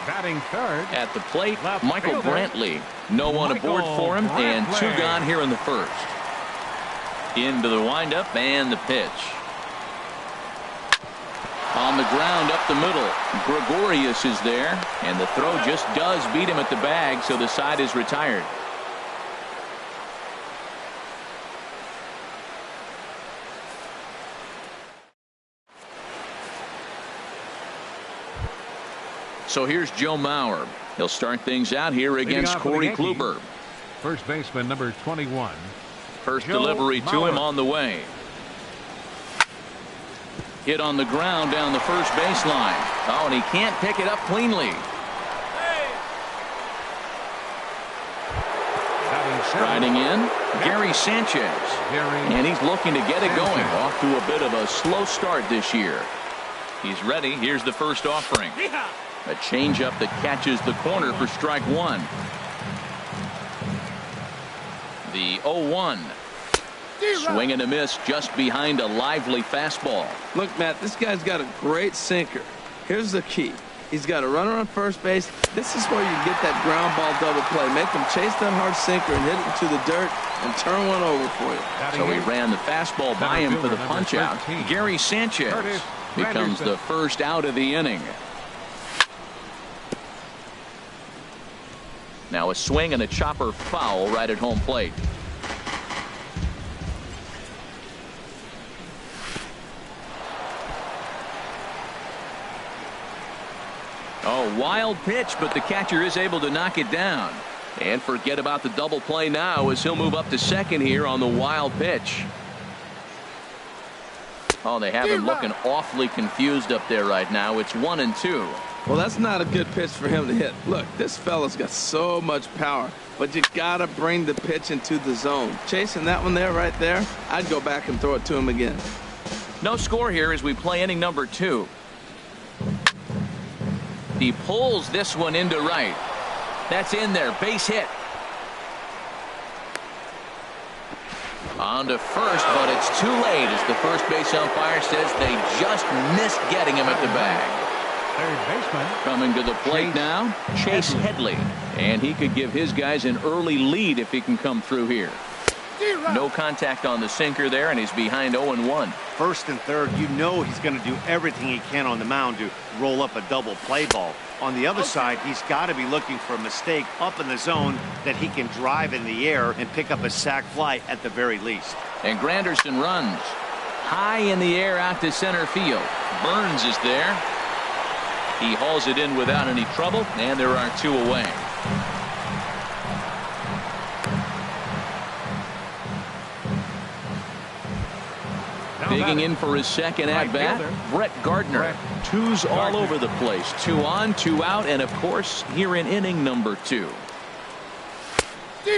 Speaker 2: Batting third.
Speaker 1: At the plate, Michael Brantley. No one aboard for him, and 2 gone here in the first. Into the windup and the pitch. On the ground up the middle. Gregorius is there, and the throw just does beat him at the bag, so the side is retired. So here's Joe Mauer. He'll start things out here against Corey Kluber.
Speaker 2: First baseman, number 21.
Speaker 1: First delivery to him on the way. Hit on the ground down the first baseline. Oh, and he can't pick it up cleanly. Striding in, Gary Sanchez. And he's looking to get it going. Off to a bit of a slow start this year. He's ready. Here's the first offering. A changeup that catches the corner for strike one. The 0-1. Swing and a miss just behind a lively fastball.
Speaker 3: Look, Matt, this guy's got a great sinker. Here's the key. He's got a runner on first base. This is where you get that ground ball double play. Make him chase that hard sinker and hit it into the dirt and turn one over for you.
Speaker 1: So he ran the fastball by him for the punch out. Gary Sanchez becomes the first out of the inning. Now a swing and a chopper foul right at home plate. Oh, wild pitch, but the catcher is able to knock it down. And forget about the double play now as he'll move up to second here on the wild pitch. Oh, they have him looking awfully confused up there right now. It's 1-2.
Speaker 3: Well, that's not a good pitch for him to hit. Look, this fella's got so much power, but you gotta bring the pitch into the zone. Chasing that one there, right there, I'd go back and throw it to him again.
Speaker 1: No score here as we play inning number 2. He pulls this one into right. That's in there. Base hit. On to first, but it's too late as the first base umpire says they just missed getting him at the bag.
Speaker 2: Third baseman.
Speaker 1: Coming to the plate now, Chase Headley. And he could give his guys an early lead if he can come through here. No contact on the sinker there, and he's behind 0-1.
Speaker 4: First and third, you know he's going to do everything he can on the mound to roll up a double play ball. On the other side, he's got to be looking for a mistake up in the zone that he can drive in the air and pick up a sac fly at the very least.
Speaker 1: And Granderson runs high in the air out to center field. Burns is there. He hauls it in without any trouble, and there are 2 away. Digging in for his second at-bat, Brett Gardner. 2s all over the place. 2 on, 2 out, and of course, here in inning number 2.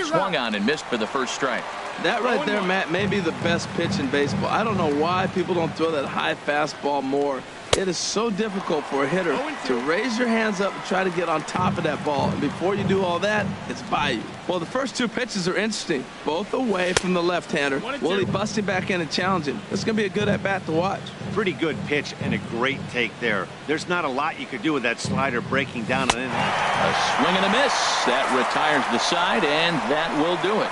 Speaker 1: Swung on and missed for the first strike.
Speaker 3: That right there, Matt, may be the best pitch in baseball. I don't know why people don't throw that high fastball more. It is so difficult for a hitter to raise your hands up and try to get on top of that ball. And before you do all that, it's by you. Well, the first 2 pitches are interesting. Both away from the left-hander. Will he bust him back in and challenge him? It's going to be a good at-bat to watch.
Speaker 4: Pretty good pitch and a great take there. There's not a lot you could do with that slider breaking down and in.
Speaker 1: A swing and a miss. That retires the side, and that will do it.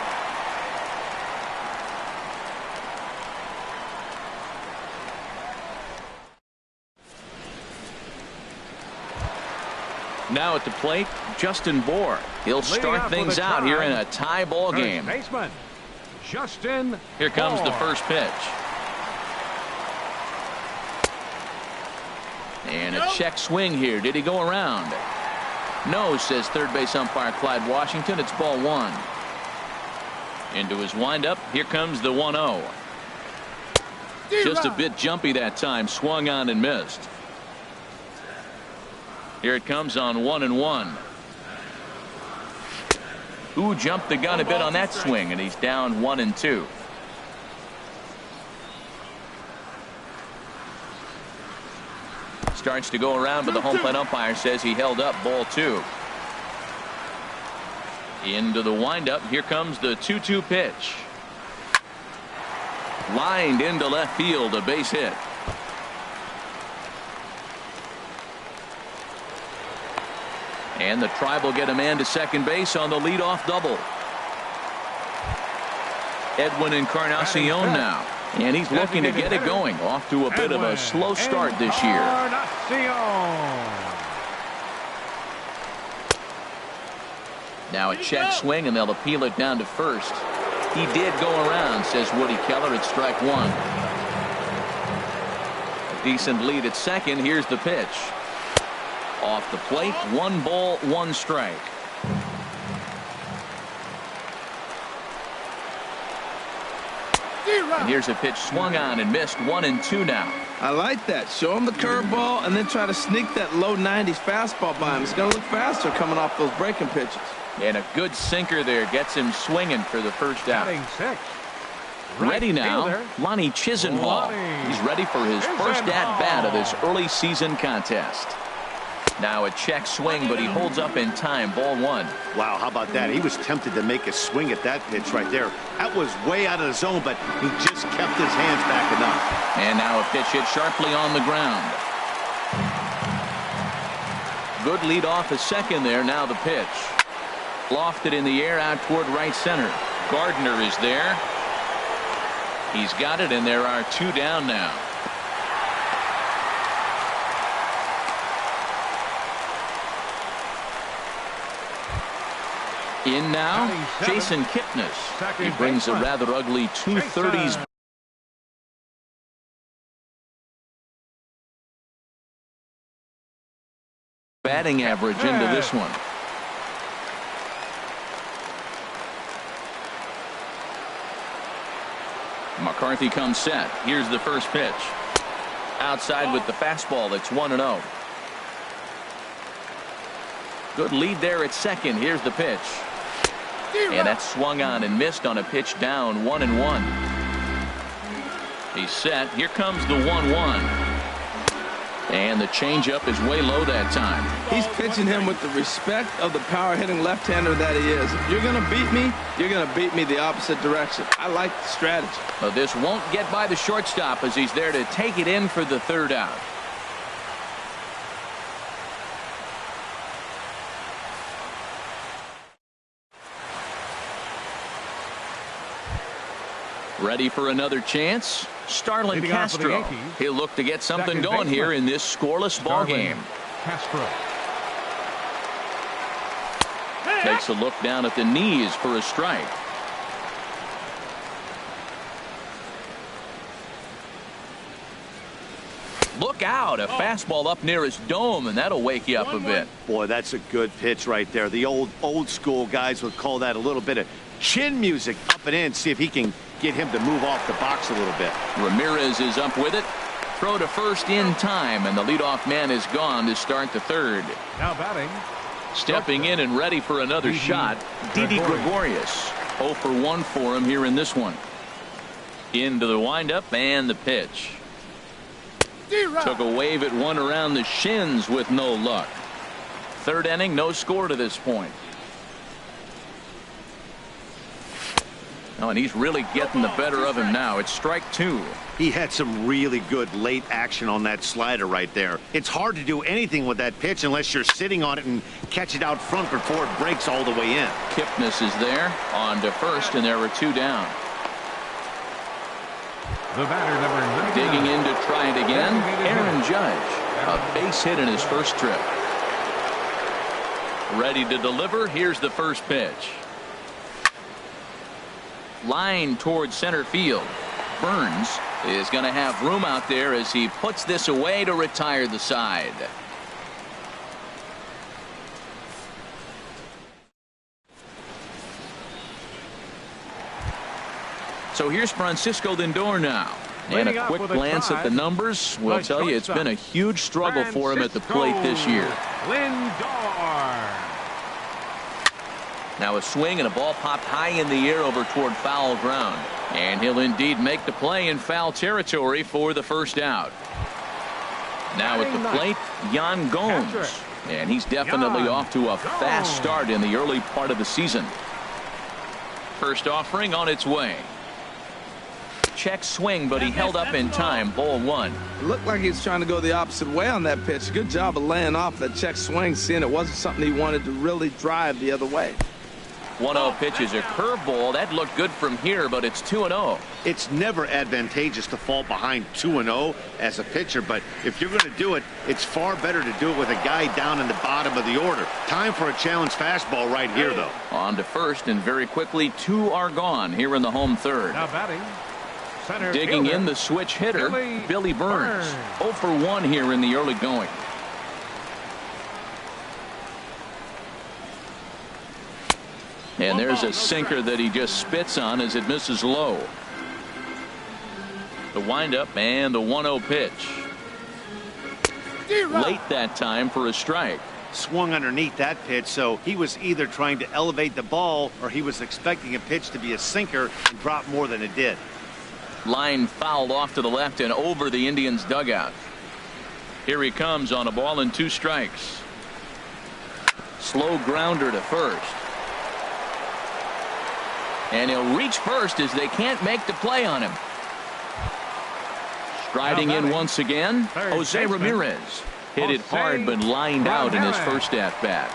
Speaker 1: Now at the plate, Justin Bour. He'll start things out here in a tie ball game.
Speaker 2: Baseman, Justin.
Speaker 1: Here comes the first pitch. And a check swing here. Did he go around? No, says third base umpire Clyde Washington. It's ball 1. Into his windup. Here comes the 1-0. Just a bit jumpy that time. Swung on and missed. Here it comes on 1-1. Who jumped the gun a bit on that swing, and he's down 1-2. Starts to go around, but the home plate umpire says he held up ball 2. Into the windup. Here comes the 2-2 pitch. Lined into left field, a base hit. And the Tribe will get a man to second base on the leadoff double. Edwin Encarnacion now. And he's looking to get it going. Off to a bit of a slow start this year. Now a check swing, and they'll appeal it down to first. He did go around, says Woody Keller. It's strike 1. A decent lead at second. Here's the pitch. Off the plate, 1 ball, 1 strike. And here's a pitch swung on and missed. 1-2 now.
Speaker 3: I like that. Show him the curveball and then try to sneak that low 90s fastball by him. It's going to look faster coming off those breaking pitches.
Speaker 1: And a good sinker there gets him swinging for the first out.
Speaker 2: Batting six.
Speaker 1: Ready now, Lonnie Chisenhall. He's ready for his first at-bat of this early season contest. Now a check swing, but he holds up in time. Ball one.
Speaker 4: Wow, how about that? He was tempted to make a swing at that pitch right there. That was way out of the zone, but he just kept his hands back enough.
Speaker 1: And now a pitch hit sharply on the ground. Good lead off a second there. Now the pitch. Lofted in the air out toward right center. Gardner is there. He's got it, and there are two down now. In now, Jason Kipnis. He brings a rather ugly 230s batting average into this one. McCarthy comes set. Here's the first pitch. Outside with the fastball. That's 1-0. Good lead there at second. Here's the pitch. And that's swung on and missed on a pitch down. 1-1. He's set. Here comes the 1-1. And the changeup is way low that time.
Speaker 3: He's pitching him with the respect of the power-hitting left-hander that he is. If you're going to beat me, you're going to beat me the opposite direction. I like the strategy.
Speaker 1: But this won't get by the shortstop as he's there to take it in for the third out. Ready for another chance? Starlin Castro. He'll look to get something going here in this scoreless ball game.
Speaker 2: Castro
Speaker 1: takes a look down at the knees for a strike. Look out, a fastball up near his dome, and that'll wake you up a bit.
Speaker 4: Boy, that's a good pitch right there. The old school guys would call that a little bit of chin music up and in. See if he can get him to move off the box a little bit.
Speaker 1: Ramirez is up with it. Throw to first in time, and the leadoff man is gone to start the third.
Speaker 2: Now batting.
Speaker 1: Stepping in and ready for another shot, Didi Gregorius. 0 for 1 for him here in this one. Into the windup and the pitch. Took a wave at one around the shins with no luck. Third inning, no score to this point. Oh, and he's really getting the better of him now. It's strike two.
Speaker 4: He had some really good late action on that slider right there. It's hard to do anything with that pitch unless you're sitting on it and catch it out front before it breaks all the way in.
Speaker 1: Kipnis is there on to first, and there were two down.
Speaker 2: The batter, number 99.
Speaker 1: Digging in to try it again, Aaron Judge. A base hit in his first trip. Ready to deliver. Here's the first pitch. Line towards center field. Burns is going to have room out there as he puts this away to retire the side. So here's Francisco Lindor now. And a quick glance at the numbers will tell you it's been a huge struggle for him at the plate this year.
Speaker 2: Lindor.
Speaker 1: Now a swing and a ball popped high in the air over toward foul ground. And he'll indeed make the play in foul territory for the first out. Now at the plate, Yan Gomes. And he's definitely off to a fast start in the early part of the season. First offering on its way. Check swing, but he held up in time. Ball one.
Speaker 3: It looked like he was trying to go the opposite way on that pitch. Good job of laying off that check swing, seeing it wasn't something he wanted to really drive the other way.
Speaker 1: 1-0 pitch is a curveball. That looked good from here, but it's 2-0.
Speaker 4: It's never advantageous to fall behind 2-0 as a pitcher, but if you're going to do it, it's far better to do it with a guy down in the bottom of the order. Time for a challenge fastball right here, though.
Speaker 1: On to first, and very quickly, two are gone here in the home third.
Speaker 2: Now batting. Center
Speaker 1: Digging
Speaker 2: fielder,
Speaker 1: in the switch hitter, Billy Burns. 0 for 1 here in the early going. And there's a sinker that he just spits on as it misses low. The windup and the 1-0 pitch. Late that time for a strike.
Speaker 4: swung underneath that pitch, so he was either trying to elevate the ball or he was expecting a pitch to be a sinker and drop more than it did.
Speaker 1: Line fouled off to the left and over the Indians dugout. Here he comes on a ball and 2 strikes. Slow grounder to first. And he'll reach first as they can't make the play on him. Striding in once again, Jose Ramirez. Hit it hard but lined out in his first at-bat.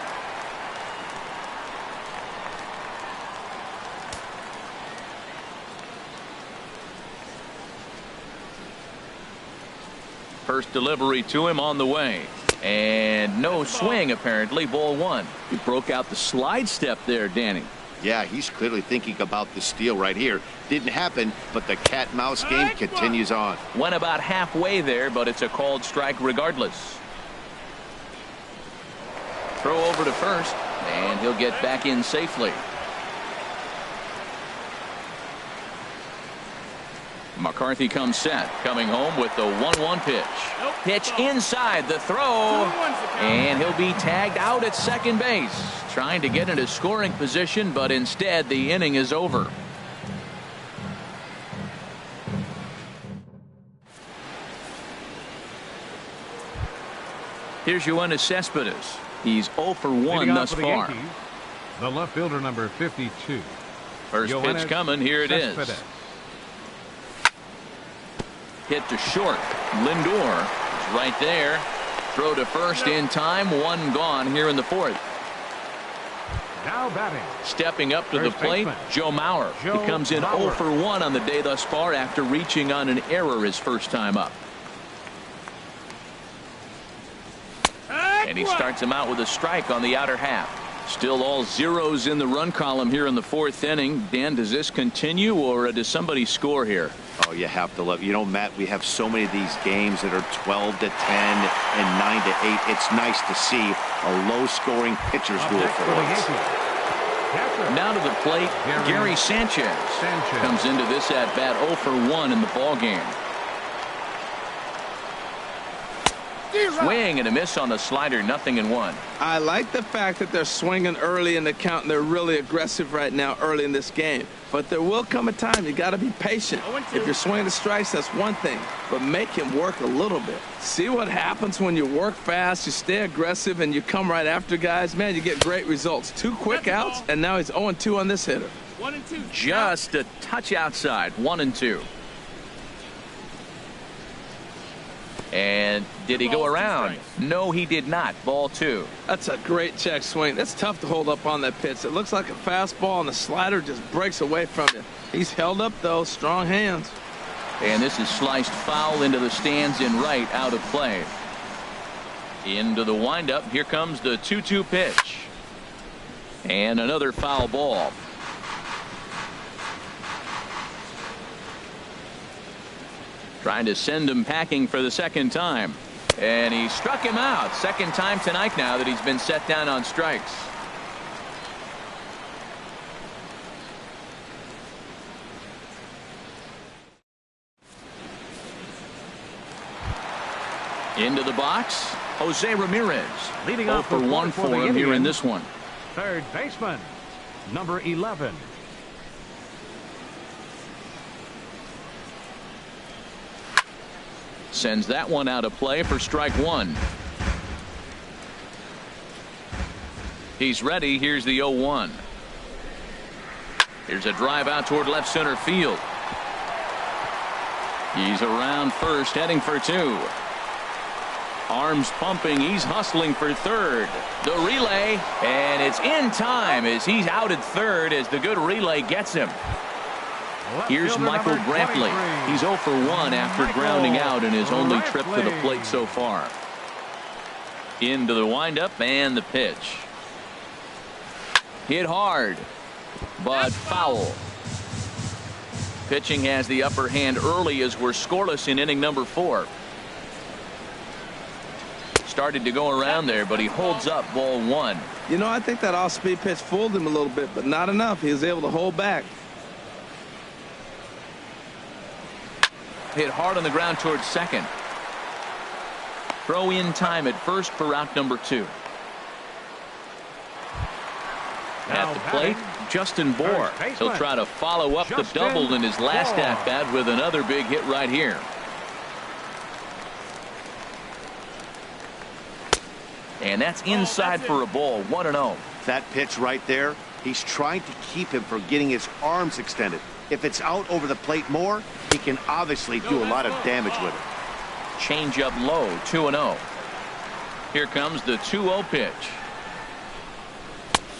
Speaker 1: First delivery to him on the way. And no swing, apparently. Ball 1. He broke out the slide step there, Danny.
Speaker 5: Yeah, he's clearly thinking about the steal right here. Didn't happen, but the cat-mouse game continues on.
Speaker 1: Went about halfway there, but it's a called strike regardless. Throw over to first, and he'll get back in safely. McCarthy comes set, coming home with the 1-1 pitch. Pitch inside the throw, and he'll be tagged out at second base. Trying to get into scoring position, but instead the inning is over. Here's Yoenis Cespedes. He's 0 for 1 thus far.
Speaker 2: Yankees, the left fielder, number 52.
Speaker 1: First
Speaker 2: Yoenis
Speaker 1: pitch coming. Here it
Speaker 2: Cespedes.
Speaker 1: is. Hit to short. Lindor is right there. Throw to first in time. 1 gone here in the 4th.
Speaker 2: Now batting.
Speaker 1: Stepping up to the
Speaker 2: First
Speaker 1: plate,
Speaker 2: baseman,
Speaker 1: Joe Mauer.
Speaker 2: Joe
Speaker 1: He comes in
Speaker 2: Mauer.
Speaker 1: 0 for 1 on the day thus far after reaching on an error his first time up. And he starts him out with a strike on the outer half. Still all zeros in the run column here in the 4th inning. Dan, does this continue, or does somebody score here?
Speaker 5: Oh, you have to love. You know, Matt, we have so many of these games that are 12 to 10 and 9 to 8. It's nice to see a low-scoring pitcher's duel for once.
Speaker 1: Now to the plate, Gary Sanchez comes into this at-bat 0 for 1 in the ballgame. Swing and a miss on the slider, 0-1.
Speaker 3: I like the fact that they're swinging early in the count, and they're really aggressive right now early in this game. But there will come a time you got to be patient. If you're swinging the strikes, that's one thing, but make him work a little bit. See what happens when you work fast, you stay aggressive, and you come right after guys. Man, you get great results. 2 quick outs, and now he's 0-2 on this hitter.
Speaker 4: 1-2.
Speaker 1: Just a touch outside, 1-2. And did he go around? No, he did not. Ball 2.
Speaker 3: That's a great check swing. That's tough to hold up on that pitch. It looks like a fastball, and the slider just breaks away from it. He's held up, though. Strong hands.
Speaker 1: And this is sliced foul into the stands in right, out of play. Into the windup. Here comes the 2-2 pitch. And another foul ball. Trying to send him packing for the second time. And he struck him out. Second time tonight now that he's been set down on strikes. Into the box, Jose Ramirez.
Speaker 2: Leading
Speaker 1: 0
Speaker 2: off
Speaker 1: for
Speaker 2: the
Speaker 1: 1
Speaker 2: for the
Speaker 1: for him here in
Speaker 2: Indians.
Speaker 1: this one.
Speaker 2: Third baseman, number 11.
Speaker 1: Sends that one out of play for strike 1. He's ready. Here's the 0-1. Here's a drive out toward left center field. He's around first, heading for 2. Arms pumping. He's hustling for third. The relay, and it's in time as he's out at third as the good relay gets him. Here's Michael Brantley. He's 0 for 1 after grounding out in his only trip to the plate so far. Into the windup and the pitch. Hit hard, but foul. Pitching has the upper hand early as we're scoreless in inning number 4. Started to go around there, but he holds up ball 1.
Speaker 3: You know, I think that off-speed pitch fooled him a little bit, but not enough. He was able to hold back.
Speaker 1: Hit hard on the ground towards second. Throw in time at first for out number 2. At the plate, Justin Bour. He'll try to follow up the double in his last at-bat with another big hit right here. And that's inside for a ball, 1-0.
Speaker 5: That pitch right there, he's trying to keep him from getting his arms extended. If it's out over the plate more, he can obviously do a lot of damage with it.
Speaker 1: Change up low, 2-0. Here comes the 2-0 pitch.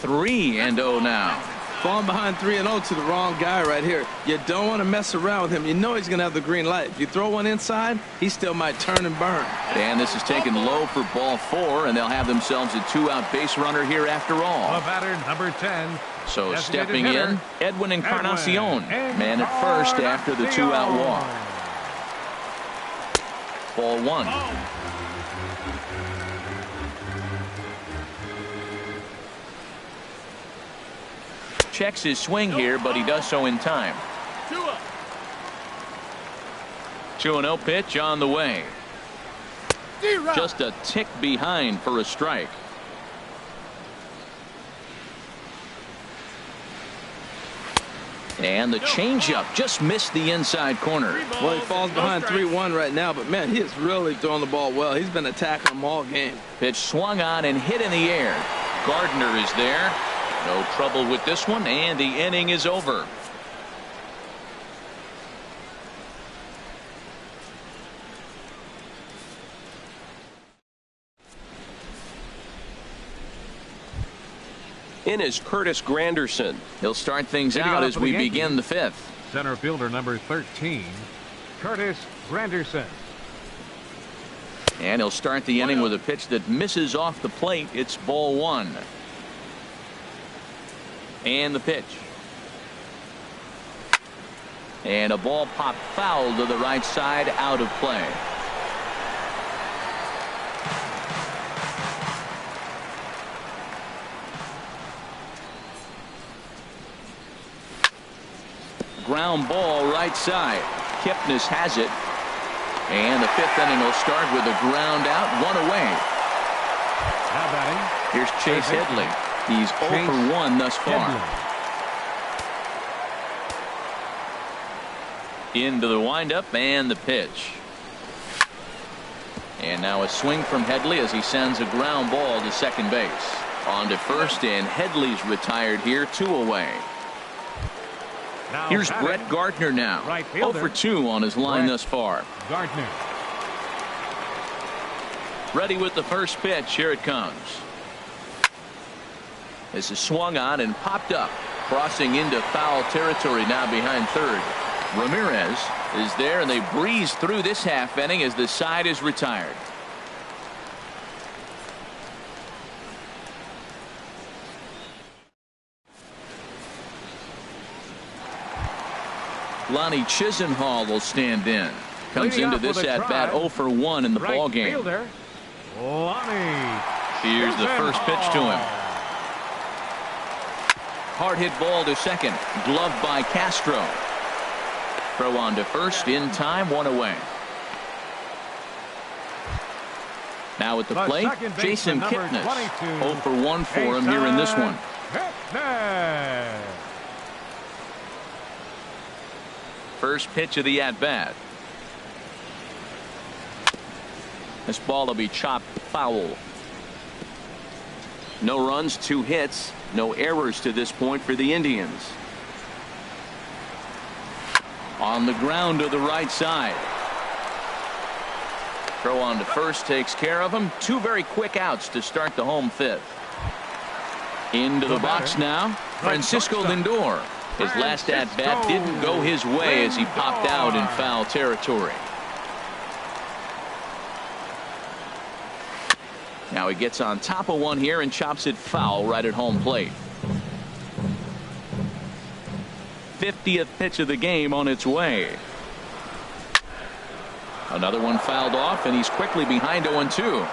Speaker 1: 3-0 now.
Speaker 3: Falling behind 3-0 to the wrong guy right here. You don't want to mess around with him. You know he's going to have the green light. If you throw one inside, he still might turn and burn.
Speaker 1: And this is taken low for ball 4, and they'll have themselves a 2-out base runner here after all.
Speaker 2: The batter, number 10.
Speaker 1: So stepping in, Edwin Encarnacion, man at first after the 2-out walk. Ball 1. Checks his swing here, but he does so in time. 2-0 pitch on the way. Just a tick behind for a strike. And the changeup just missed the inside corner.
Speaker 3: Well, he falls behind 3-1 right now, but man, he is really throwing the ball well. He's been attacking them all game.
Speaker 1: Pitch swung on and hit in the air. Gardner is there. No trouble with this one, and the inning is over.
Speaker 6: In is Curtis Granderson.
Speaker 1: He'll start things out as we begin the 5th.
Speaker 2: Center fielder number 13, Curtis Granderson.
Speaker 1: And he'll start the inning with a pitch that misses off the plate. It's ball 1. And the pitch. And a ball popped foul to the right side, out of play. Ground ball right side. Kipnis has it. And the 5th inning will start with a ground out, 1 away.
Speaker 2: Now batting.
Speaker 1: Here's Chase Headley. He's 0 for 1 thus far. Into the windup and the pitch. And now a swing from Headley as he sends a ground ball to second base. On to first, and Headley's retired here, 2 away.
Speaker 2: Now
Speaker 1: Here's
Speaker 2: batting.
Speaker 1: Brett Gardner now.
Speaker 2: Right
Speaker 1: 0
Speaker 2: fielder.
Speaker 1: for 2 on his line thus far.
Speaker 2: Gardner.
Speaker 1: Ready with the first pitch. Here it comes. This is swung on and popped up, crossing into foul territory now behind third. Ramirez is there, and they breeze through this half inning as the side is retired. Lonnie Chisenhall will stand in. Comes
Speaker 2: Leading
Speaker 1: into
Speaker 2: off with
Speaker 1: this
Speaker 2: a
Speaker 1: at bat
Speaker 2: try.
Speaker 1: 0 for 1 in the
Speaker 2: Right
Speaker 1: ball game.
Speaker 2: fielder, Lonnie
Speaker 1: Here's the first pitch to him. Hard hit ball to second. Gloved by Castro. Throw on to first in time, 1 away. Now at the plate,
Speaker 2: second baseman,
Speaker 1: Jason
Speaker 2: number
Speaker 1: Kipnis.
Speaker 2: 22,
Speaker 1: 0 for 1 for him here in this one.
Speaker 2: Kipnis.
Speaker 1: First pitch of the at-bat. This ball will be chopped foul. No runs, 2 hits, no errors to this point for the Indians. On the ground to the right side. Throw on to first takes care of him. 2 very quick outs to start the home 5th. Into the box now, Francisco Lindor. His last at-bat didn't go his way as he popped out in foul territory. Now he gets on top of one here and chops it foul right at home plate. 50th pitch of the game on its way. Another one fouled off, and he's quickly behind 0-2.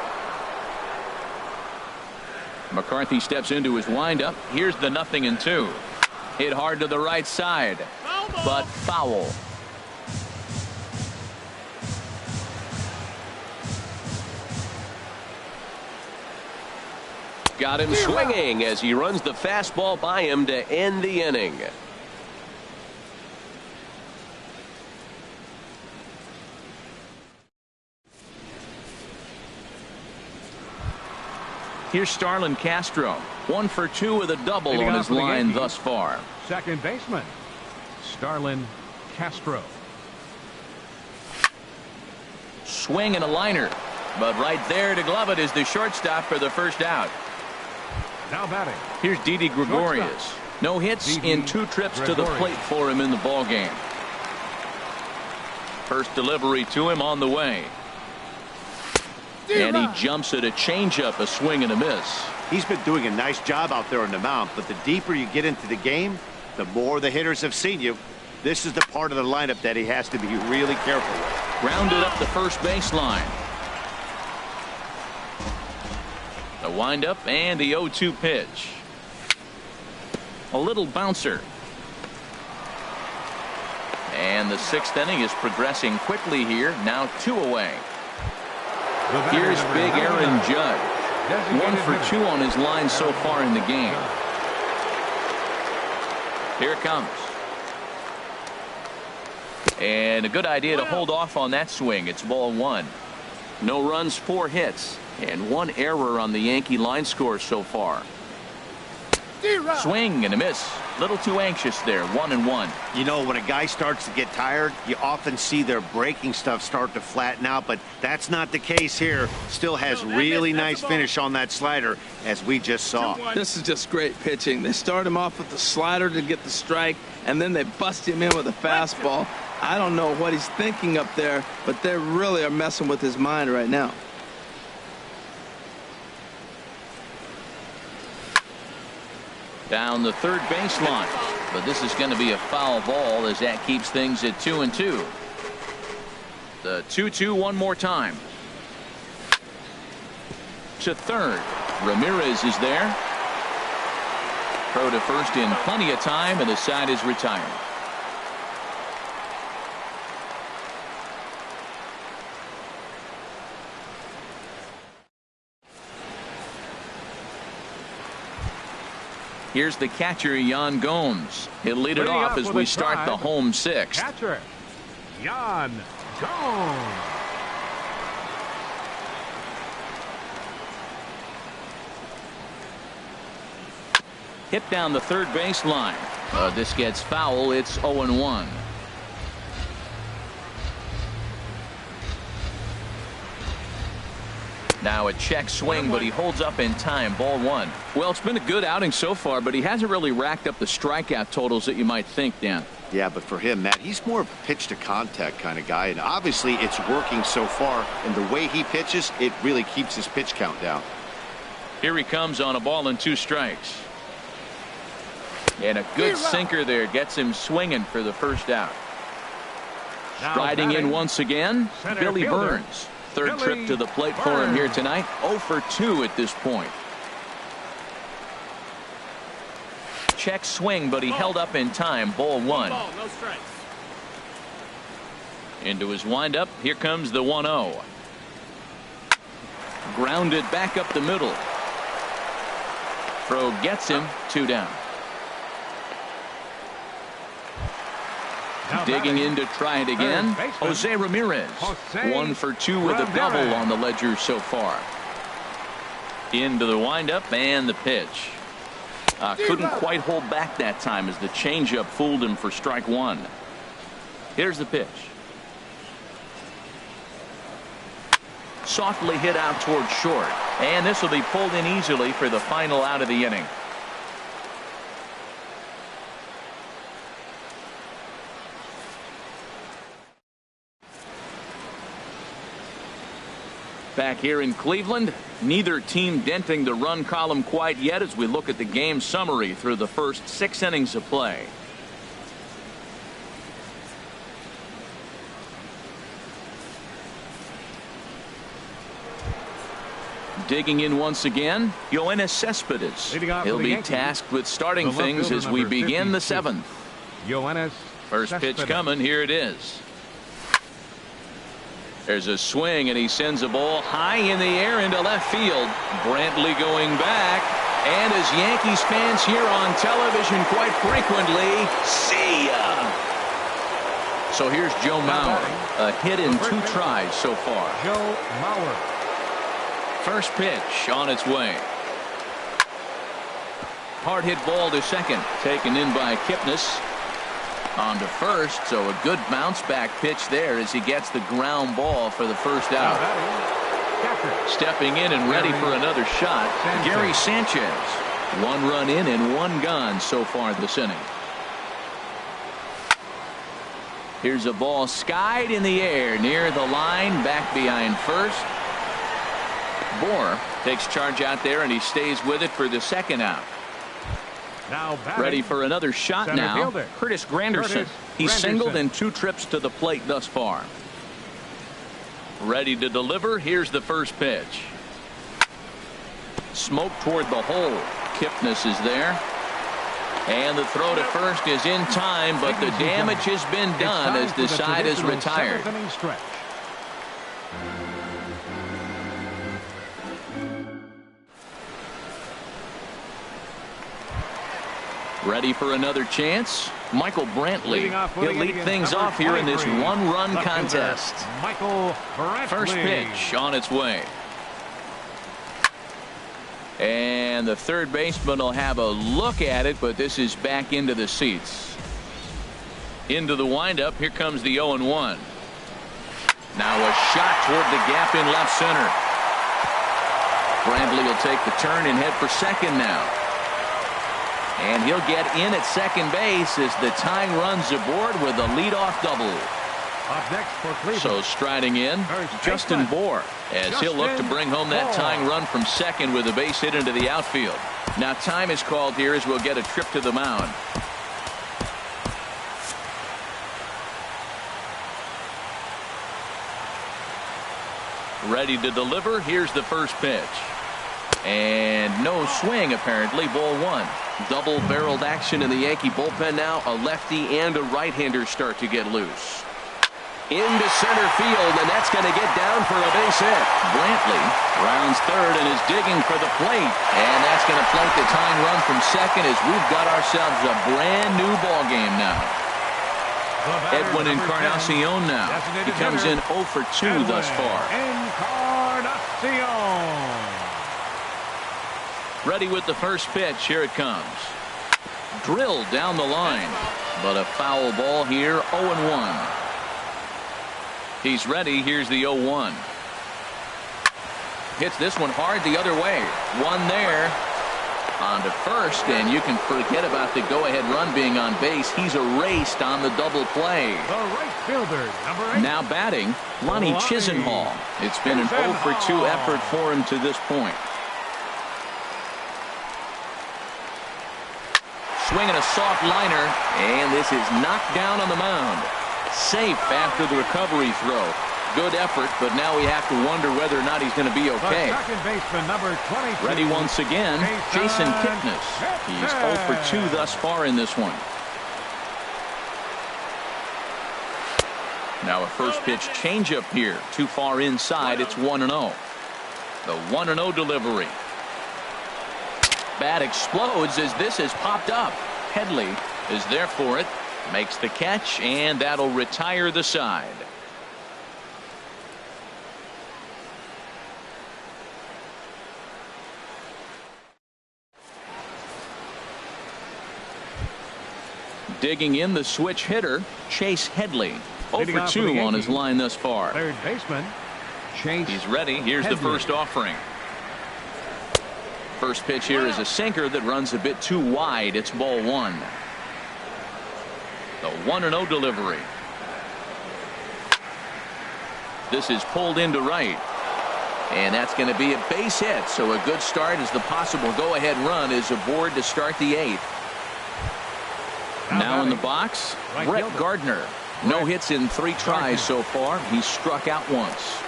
Speaker 1: McCarthy steps into his windup. Here's the 0-2. Hit hard to the right side, but foul.
Speaker 6: got him swinging as he runs the fastball by him to end the inning.
Speaker 1: Here's Starlin Castro. 1 for 2 with a double on his line thus far.
Speaker 2: Second baseman, Starlin Castro.
Speaker 1: Swing and a liner. But right there to glove it is the shortstop for the first out.
Speaker 2: Now batting.
Speaker 1: Here's Didi Gregorius. No hits in 2 trips to the plate for him in the ball game. First delivery to him on the way. And he jumps at a changeup, a swing and a miss.
Speaker 5: He's been doing a nice job out there on the mound, but the deeper you get into the game, the more the hitters have seen you. This is the part of the lineup that he has to be really careful with.
Speaker 1: Grounded up the first baseline. The windup and the 0-2 pitch. A little bouncer. And the 6th inning is progressing quickly here. Now 2 away. Here's big Aaron Judge. 1 for 2 on his line so far in the game. Here it comes. And a good idea to hold off on that swing. It's ball 1. No runs, 4 hits, and 1 error on the Yankee line score so far. Swing and a miss. Little too anxious there. 1-1.
Speaker 5: You know, when a guy starts to get tired, you often see their breaking stuff start to flatten out, but that's not the case here. Still has really nice finish on that slider, as we just saw.
Speaker 3: This is just great pitching. They start him off with the slider to get the strike, and then they bust him in with a fastball. I don't know what he's thinking up there, but they really are messing with his mind right now.
Speaker 1: Down the third baseline, but this is going to be a foul ball as that keeps things at 2-2. The 2-2 one more time. To third. Ramirez is there. Throw to first in plenty of time, and the side is retired. Here's the catcher, Yan Gomes. He'll lead it off as we start the home 6th.
Speaker 2: Catcher, Yan Gomes.
Speaker 1: Hit down the third baseline. This gets foul. It's 0-1. Now a check swing, but he holds up in time. Ball 1. Well, it's been a good outing so far, but he hasn't really racked up the strikeout totals that you might think, Dan.
Speaker 5: Yeah, but for him, Matt, he's more of a pitch to contact kind of guy, and obviously it's working so far, and the way he pitches, it really keeps his pitch count down.
Speaker 1: Here he comes on a ball and 2 strikes. And a good sinker there gets him swinging for the first out. Striding in once again, Billy Burns. Third trip to the plate for him here tonight. 0 for 2 at this point. Check swing, but he held up in time. Ball 1.
Speaker 7: No strikes.
Speaker 1: Into his windup. Here comes the 1-0. Grounded back up the middle. Throw gets him. 2 down. Digging in to try it again. Jose Ramirez. 1 for 2 with a double on the ledger so far. Into the windup and the pitch. Couldn't quite hold back that time as the changeup fooled him for strike 1. Here's the pitch. Softly hit out towards short. And this will be pulled in easily for the final out of the inning. Back here in Cleveland, neither team denting the run column quite yet as we look at the game summary through the first 6 innings of play. Digging in once again, Yoenis Cespedes. He'll be tasked with starting things as we begin the 7th.
Speaker 2: Yoenis
Speaker 1: First pitch coming. Here it is. There's a swing, and he sends a ball high in the air into left field. Brantley going back. And as Yankees fans hear on television quite frequently, see ya! So here's Joe Mauer. A hit in 2 tries so far.
Speaker 2: Joe Mauer.
Speaker 1: First pitch on its way. Hard hit ball to second. Taken in by Kipnis. On to first, so a good bounce back pitch there as he gets the ground ball for the first out. Stepping in and ready for another shot, Gary Sanchez. 1 run in and 1 gone so far this inning. Here's a ball skied in the air near the line, back behind first. Bohr takes charge out there, and he stays with it for the second out.
Speaker 2: Now
Speaker 1: ready for another shot
Speaker 2: center
Speaker 1: now.
Speaker 2: fielder.
Speaker 1: Curtis Granderson. He's singled in 2 trips to the plate thus far. Ready to deliver. Here's the first pitch. Smoke toward the hole. Kipnis is there. And the throw to first is in time, but the damage has been done as the side is retired. Ready for another chance. Michael Brantley. He'll lead things off here in this 1-run contest.
Speaker 2: Michael Brantley.
Speaker 1: First pitch on its way. And the third baseman will have a look at it, but this is back into the seats. Into the windup. Here comes the 0-1. Now a shot toward the gap in left center. Brantley will take the turn and head for second now. And he'll get in at second base as the tying runs aboard with a leadoff double.
Speaker 2: Up next for Cleveland.
Speaker 1: So striding in, Justin Bohr, as he'll look to bring home that tying run from second with a base hit into the outfield. Now time is called here as we'll get a trip to the mound. Ready to deliver. Here's the first pitch. And no swing apparently. Ball 1. Double-barreled action in the Yankee bullpen now. A lefty and a right-hander start to get loose. Into center field, and that's going to get down for a base hit. Brantley rounds third and is digging for the plate. And that's going to plate the tying run from second as we've got ourselves a brand new ball game now. Edwin Encarnacion now. He comes in 0 for 2 thus far.
Speaker 2: Encarnacion.
Speaker 1: Ready with the first pitch. Here it comes. Drilled down the line, but a foul ball here. 0-1. He's ready. Here's the 0-1. Hits this one hard the other way. One there. On to first, and you can forget about the go-ahead run being on base. He's erased on the double play.
Speaker 2: The right fielder, number 8.
Speaker 1: Now batting, Lonnie Chisenhall. It's been an 0 for 2 effort for him to this point. Swinging a soft liner, and this is knocked down on the mound. Safe after the recovery throw. Good effort, but now we have to wonder whether or not he's going to be okay.
Speaker 2: Second baseman, number 22.
Speaker 1: Ready once again, Jason Kipnis. He's 0 for 2 thus far in this one. Now a first pitch changeup here. Too far inside. It's 1-0. The 1-0 delivery. Bat explodes as this has popped up. Headley is there for it. Makes the catch, and that'll retire the side. Digging in the switch hitter, Chase Headley. 0 for 2 on his line thus far.
Speaker 2: Third baseman, Chase.
Speaker 1: He's ready. Here's the first offering. First pitch here is a sinker that runs a bit too wide. It's ball 1. The 1-0 delivery. This is pulled into right. And that's going to be a base hit. So a good start as the possible go-ahead run is aboard to start the 8th. Now in the box, Brett Gardner. No hits in 3 tries so far. He's struck out once.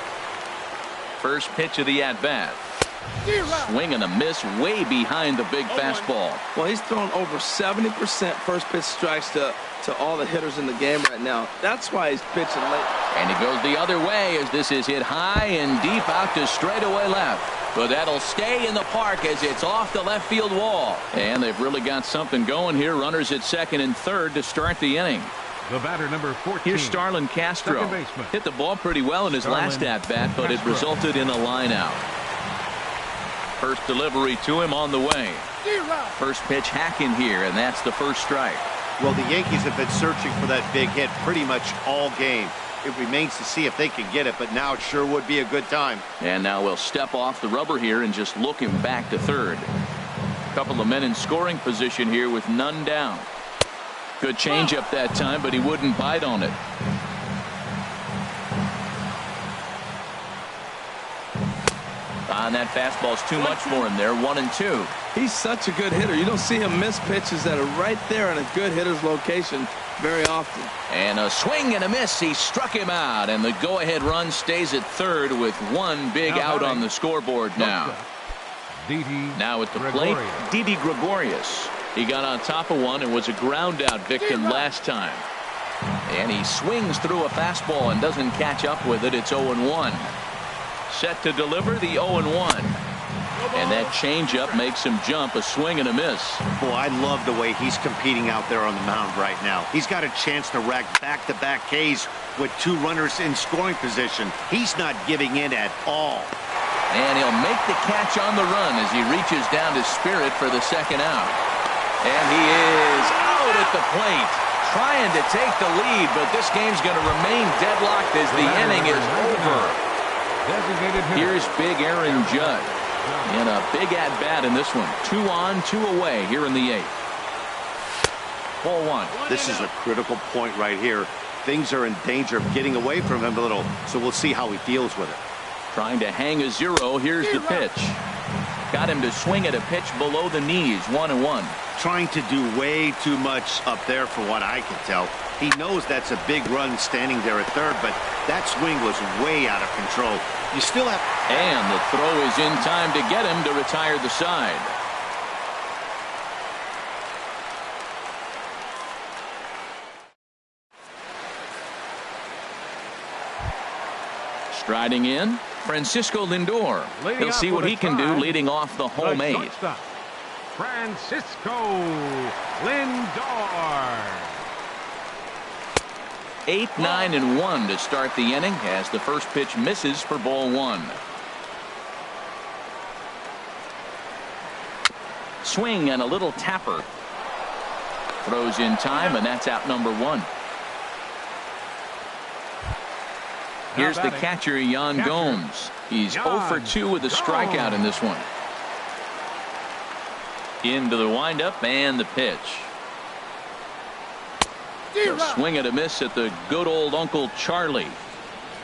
Speaker 1: First pitch of the at-bat. Swing and a miss way behind the big fastball.
Speaker 3: Well, he's thrown over 70% first pitch strikes to all the hitters in the game right now. That's why he's pitching late.
Speaker 1: And he goes the other way as this is hit high and deep out to straightaway left. But that'll stay in the park as it's off the left field wall. And they've really got something going here. Runners at second and third to start the inning.
Speaker 2: The batter, number 14.
Speaker 1: Here's Starlin Castro. Hit the ball pretty well in his last at-bat, but it resulted in a line out. First delivery to him on the way. First pitch hacking here, and that's the first strike.
Speaker 4: Well, the Yankees have been searching for that big hit pretty much all game. It remains to see if they can get it, but now it sure would be a good time.
Speaker 1: And now we'll step off the rubber here and just look him back to third. A couple of men in scoring position here with none down. Good changeup that time, but he wouldn't bite on it. And that fastball's too much for him there. 1-2.
Speaker 3: He's such a good hitter. You don't see him miss pitches that are right there in a good hitter's location very often.
Speaker 1: And a swing and a miss. He struck him out, and the go-ahead run stays at third with one big out on the scoreboard now. Now at the plate, Didi Gregorius. He got on top of one and was a ground-out victim last time. And he swings through a fastball and doesn't catch up with it. It's 0-1. Set to deliver the 0-1. And that changeup makes him jump. A swing and a miss.
Speaker 4: Boy, I love the way he's competing out there on the mound right now. He's got a chance to rack back-to-back Ks with two runners in scoring position. He's not giving in at all.
Speaker 1: And he'll make the catch on the run as he reaches down to Spirit for the second out. And he is out at the plate, trying to take the lead, but this game's going to remain deadlocked as the inning is over. Here's big Aaron Judge in a big at-bat in this one. 2 on, 2 away here in the 8th. 4-1.
Speaker 4: This is a critical point right here. Things are in danger of getting away from him a little, so we'll see how he deals with it.
Speaker 1: Trying to hang a 0. Here's the pitch. Got him to swing at a pitch below the knees. 1-1.
Speaker 4: Trying to do way too much up there for what I can tell. He knows that's a big run standing there at third, but that swing was way out of control. You still have...
Speaker 1: And the throw is in time to get him to retire the side. Striding in, Francisco Lindor. He'll see what he can do leading off the home 8.
Speaker 2: Francisco Lindor.
Speaker 1: 8, 9, and 1 to start the inning as the first pitch misses for ball 1. Swing and a little tapper. Throws in time, and that's out number 1. Here's the catcher, Yan Gomes. He's 0 for 2 with a strikeout in this one. Into the windup and the pitch. A swing and a miss at the good old Uncle Charlie.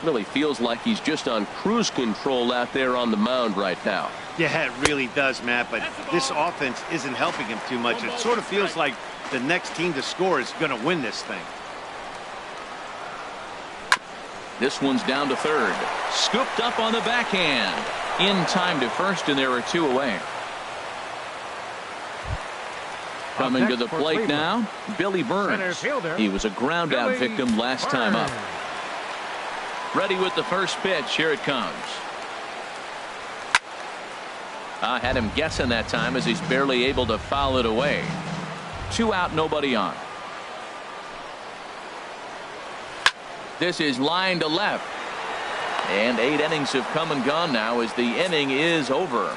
Speaker 1: Really feels like he's just on cruise control out there on the mound right now.
Speaker 4: Yeah, it really does, Matt, but this offense isn't helping him too much. It sort of feels like the next team to score is going to win this thing.
Speaker 1: This one's down to third. Scooped up on the backhand. In time to first, and there are 2 away. Coming to the plate now, Billy Burns. He was a ground-out victim last time up. Ready with the first pitch. Here it comes. I had him guessing that time as he's barely able to foul it away. 2 out, nobody on. This is line to left. And 8 innings have come and gone now as the inning is over.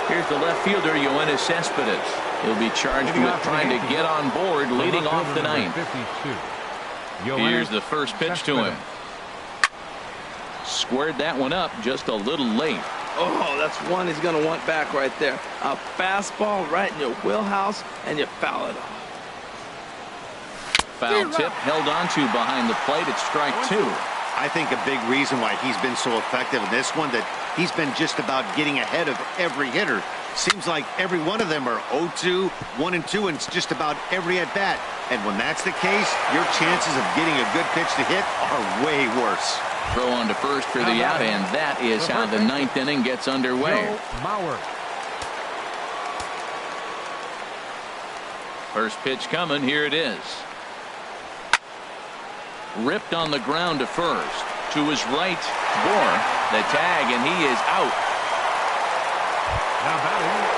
Speaker 1: Here's the left fielder, Yoenis Cespedes. He'll be charged with trying to get on board leading off the 9th. Here's the first pitch to him. Squared that one up just a little late.
Speaker 3: Oh, that's one he's going to want back right there. A fastball right in your wheelhouse, and you foul it off.
Speaker 1: Foul tip held on to behind the plate. It's strike 2.
Speaker 4: I think a big reason why he's been so effective in this one that he's been just about getting ahead of every hitter.
Speaker 5: Seems like every one of them are 0-2, 1-2, and it's just about every at-bat. And when that's the case, your chances of getting a good pitch to hit are way worse.
Speaker 1: Throw on to first for the out, and that is how the ninth inning gets underway.
Speaker 2: Joe Mauer.
Speaker 1: First pitch coming. Here it is. Ripped on the ground to first. To his right, Bohr. The tag, and he is out.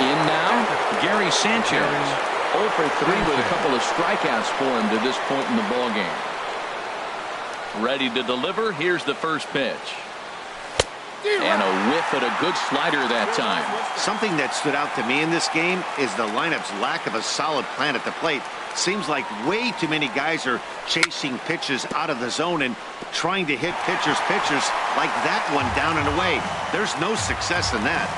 Speaker 1: In now, Gary Sanchez. 0 for 3 with a couple of strikeouts for him to this point in the ballgame. Ready to deliver. Here's the first pitch. And a whiff at a good slider that time.
Speaker 5: Something that stood out to me in this game is the lineup's lack of a solid plan at the plate. Seems like way too many guys are chasing pitches out of the zone and trying to hit pitchers like that one down and away. There's no success in that.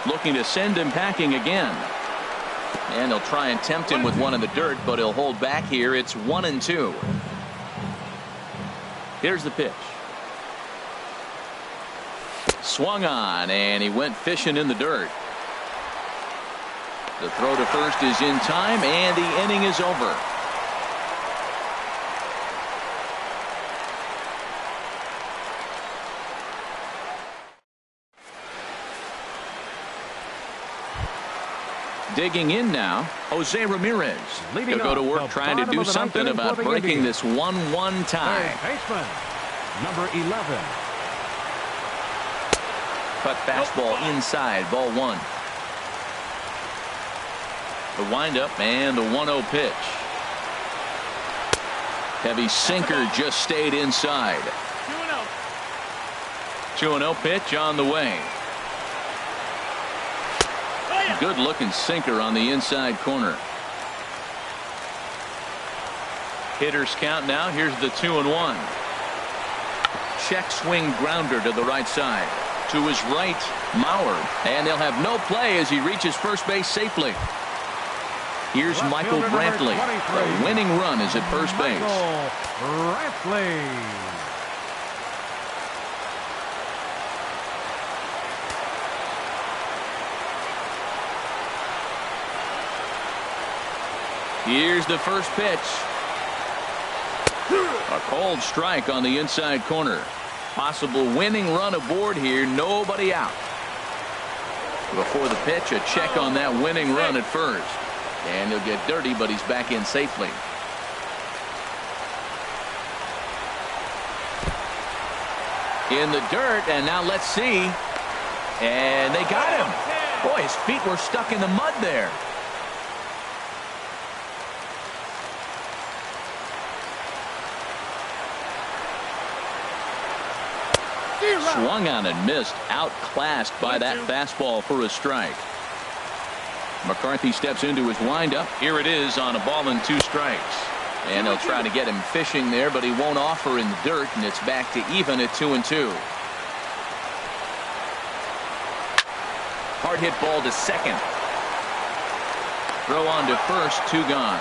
Speaker 1: Looking to send him packing again. And he'll try and tempt him with one in the dirt, but he'll hold back here. It's 1-2. Here's the pitch. Swung on, and he went fishing in the dirt. The throw to first is in time, and the inning is over. Digging in now, Jose Ramirez. He'll go to work trying to do something about breaking this 1-1 tie.
Speaker 2: Baseman, number 11.
Speaker 1: Cut fastball inside, ball 1. The windup and the 1-0 pitch. Heavy sinker just stayed inside. 2-0 pitch on the way. Good looking sinker on the inside corner. Hitters count now. Here's the 2-1. Check swing grounder to the right side. To his right, Mauer. And they'll have no play as he reaches first base safely. Here's Michael Brantley. The winning run is at first base.
Speaker 2: Brantley.
Speaker 1: Here's the first pitch. A cold strike on the inside corner. Possible winning run aboard here. Nobody out. Before the pitch, a check on that winning run at first. And he'll get dirty, but he's back in safely. In the dirt, and now let's see. And they got him. Boy, his feet were stuck in the mud there. Swung on and missed. Outclassed by that fastball for a strike. McCarthy steps into his windup. Here it is on a ball and 2 strikes. And they'll try to get him fishing there, but he won't offer in the dirt, and it's back to even at 2-2. Hard hit ball to second. Throw on to first, 2 gone.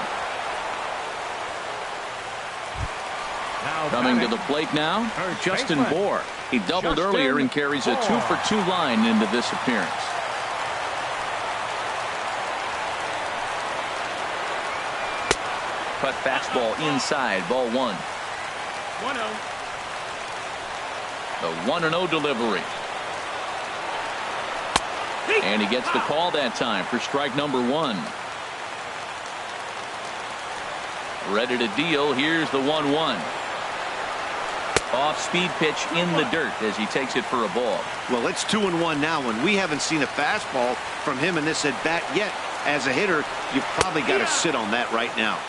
Speaker 1: Coming to the plate now, Justin Bohr. He doubled earlier and carries a 2-for-2 line into this appearance. Cut fastball inside, ball 1. 1-0. The 1-0 delivery. And he gets the call that time for strike number 1. Ready to deal. Here's the 1-1. Off-speed pitch in the dirt as he takes it for a ball.
Speaker 5: Well, it's 2-1 now, and we haven't seen a fastball from him in this at-bat yet. As a hitter, you've probably got to sit on that right now.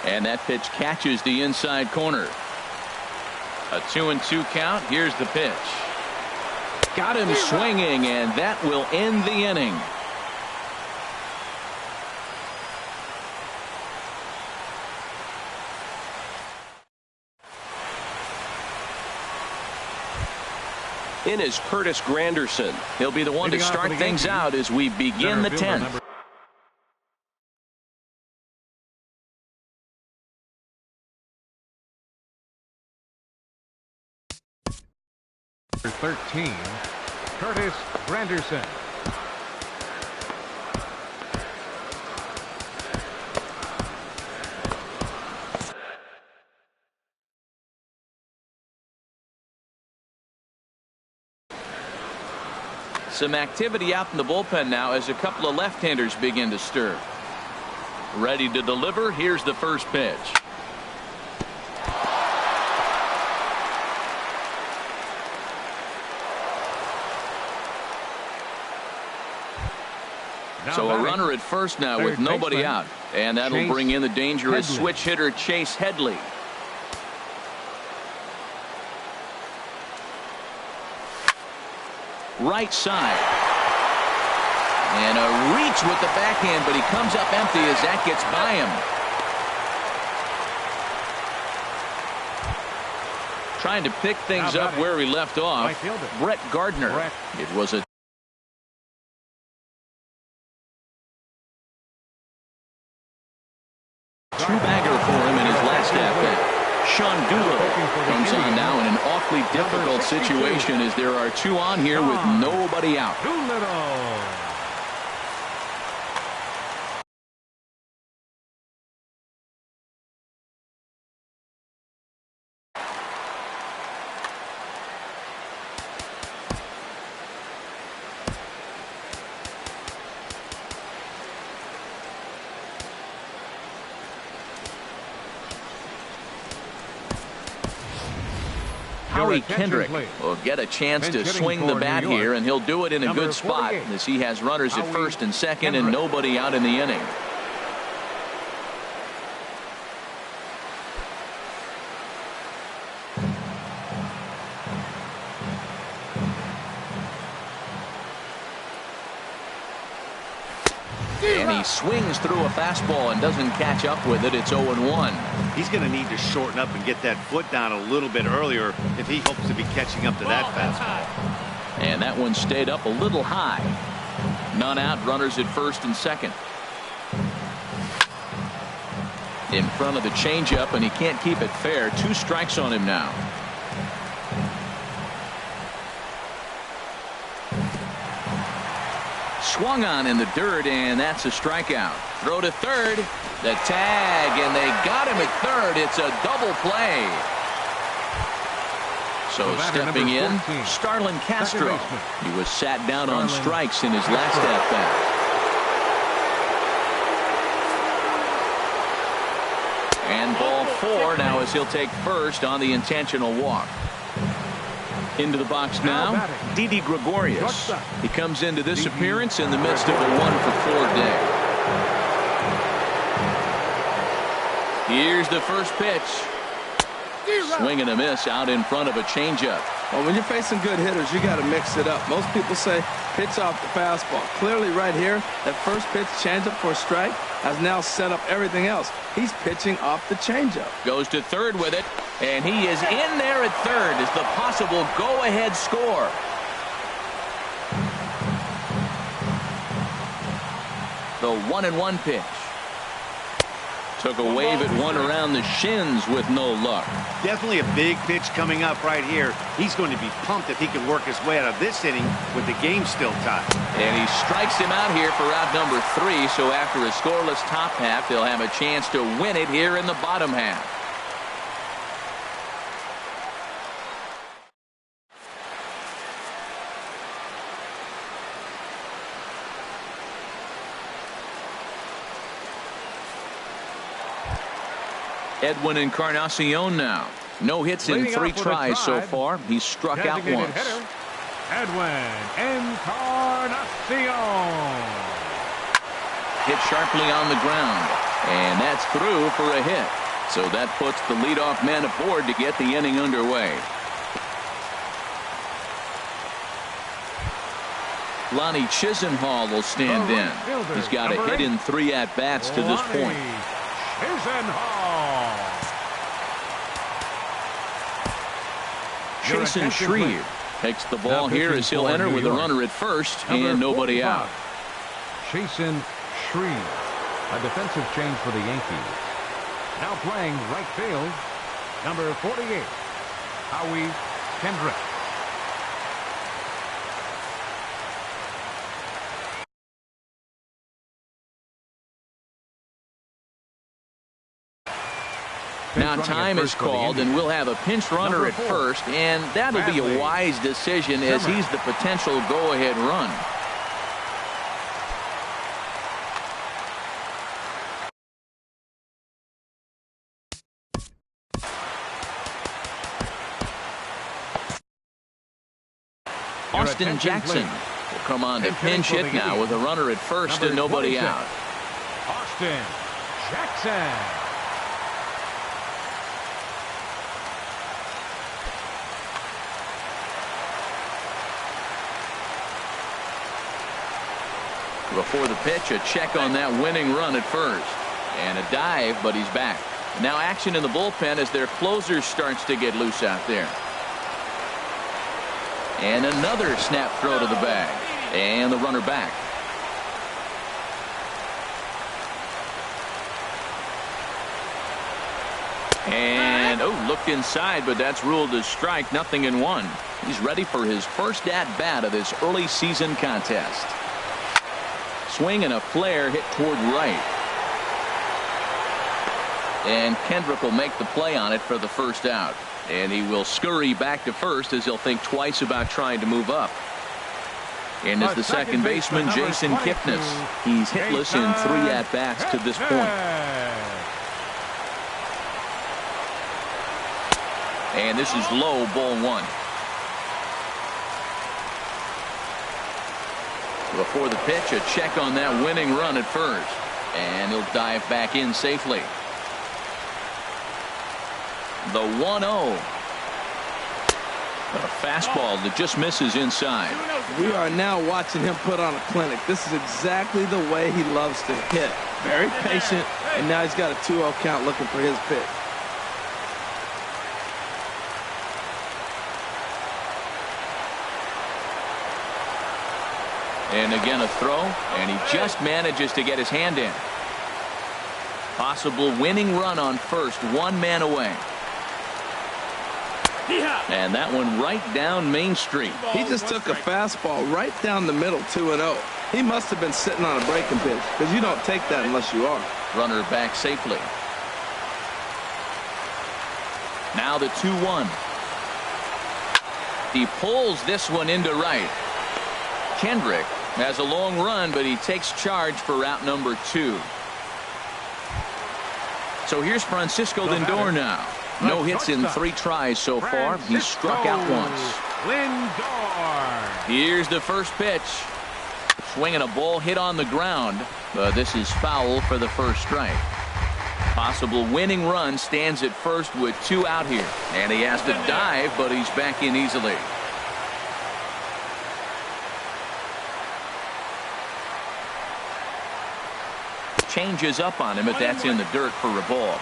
Speaker 1: And that pitch catches the inside corner. A 2-2 count. Here's the pitch. Got him swinging, and that will end the inning.
Speaker 6: In is Curtis Granderson.
Speaker 1: He'll be the one to start things out as we begin the 10th.
Speaker 2: 13, Curtis Granderson.
Speaker 1: Some activity out in the bullpen now as a couple of left-handers begin to stir. Ready to deliver. Here's the first pitch. So a runner at first now with nobody out. And that'll bring in the dangerous switch hitter Chase Headley. Right side. And a reach with the backhand, but he comes up empty as that gets by him. Trying to pick things up where he left off. Brett Gardner. It was a two-bagger for him in his last at-bat. Sean Doolittle comes on now in an awfully difficult situation as there are two on here with nobody out. Howie Kendrick will get a chance to swing the bat here, and he'll do it in a good spot as he has runners at first and second and nobody out in the inning. And he swings through a fastball and doesn't catch up with it. It's 0-1.
Speaker 4: He's going to need to shorten up and get that foot down a little bit earlier if he hopes to be catching up to that fastball.
Speaker 1: And that one stayed up a little high. None out, runners at first and second. In front of the changeup, and he can't keep it fair. 2 strikes on him now. Swung on in the dirt, and that's a strikeout. Throw to third. The tag, and they got him at third. It's a double play. So stepping in, Starlin Castro. He was sat down on strikes in his last at-bat. And ball 4 now as he'll take first on the intentional walk. Into the box now, Didi Gregorius. He comes into this appearance in the midst of a 1-for-4 day. Here's the first pitch. Swing and a miss out in front of a changeup.
Speaker 3: Well, when you're facing good hitters, you got to mix it up. Most people say pitch off the fastball. Clearly right here, that first pitch changeup for a strike has now set up everything else. He's pitching off the changeup.
Speaker 1: Goes to third with it, and he is in there at third as the possible go-ahead score. The 1-1 pitch. Took a wave at one around the shins with no luck.
Speaker 4: Definitely a big pitch coming up right here. He's going to be pumped if he can work his way out of this inning with the game still tied.
Speaker 1: And he strikes him out here for out number 3. So after a scoreless top half, they'll have a chance to win it here in the bottom half. Edwin Encarnacion now. No hits in 3 tries so far. He's struck out once.
Speaker 2: Edwin Encarnacion.
Speaker 1: Hit sharply on the ground. And that's through for a hit. So that puts the leadoff man aboard to get the inning underway. Lonnie Chisenhall will stand in. He's got a hit in 3 at-bats to this point. Jason Shreve takes the ball here as he'll enter with a runner at first and nobody out.
Speaker 2: Jason Shreve, a defensive change for the Yankees. Now playing right field, number 48, Howie Kendrick.
Speaker 1: Timeout time is called, and we'll have a pinch runner at first, and that'll be a wise decision as he's the potential go-ahead run. Austin Jackson will come on to pinch hit now with a runner at first and nobody out.
Speaker 2: Austin Jackson.
Speaker 1: Before the pitch, a check on that winning run at first. And a dive, but he's back. Now action in the bullpen as their closer starts to get loose out there. And another snap throw to the bag. And the runner back. And, looked inside, but that's ruled a strike. 0-1. He's ready for his first at-bat of this early season contest. Swing and a flare hit toward right. And Kendrick will make the play on it for the first out. And he will scurry back to first as he'll think twice about trying to move up. And is the second baseman, Jason Kipnis. He's hitless in 3 at-bats to this point. And this is low, ball 1. Before the pitch, a check on that winning run at first. And he'll dive back in safely. The 1-0. A fastball that just misses inside.
Speaker 3: We are now watching him put on a clinic. This is exactly the way he loves to hit. Very patient, and now he's got a 2-0 count looking for his pitch.
Speaker 1: And again a throw, and he just manages to get his hand in. Possible winning run on first, 1 man away. And that one right down Main Street.
Speaker 3: He just took a fastball right down the middle, 2-0. He must have been sitting on a breaking pitch, because you don't take that unless you are.
Speaker 1: Runner back safely. Now the 2-1. He pulls this one into right. Kendrick has a long run, but he takes charge for route number 2. So here's Francisco Lindor now. No hits in 3 tries so far. He's struck out once.
Speaker 2: Lindor.
Speaker 1: Here's the first pitch. Swinging a ball hit on the ground, but this is foul for the first strike. Possible winning run stands at first with 2 out here. And he has to dive, but he's back in easily. Changes up on him, but that's in the dirt for a ball.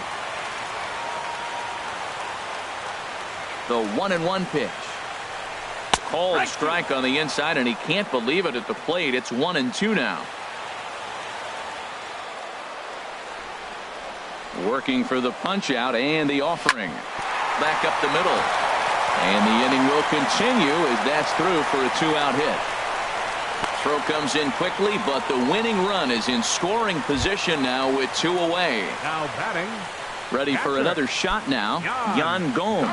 Speaker 1: The 1-1 pitch. Called strike on the inside, and he can't believe it at the plate. It's 1-2 now. Working for the punch out and the offering. Back up the middle. And the inning will continue as that's through for a 2-out hit. Throw comes in quickly, but the winning run is in scoring position now with 2 away.
Speaker 2: Now batting.
Speaker 1: Ready for another shot now. Yan Gomes.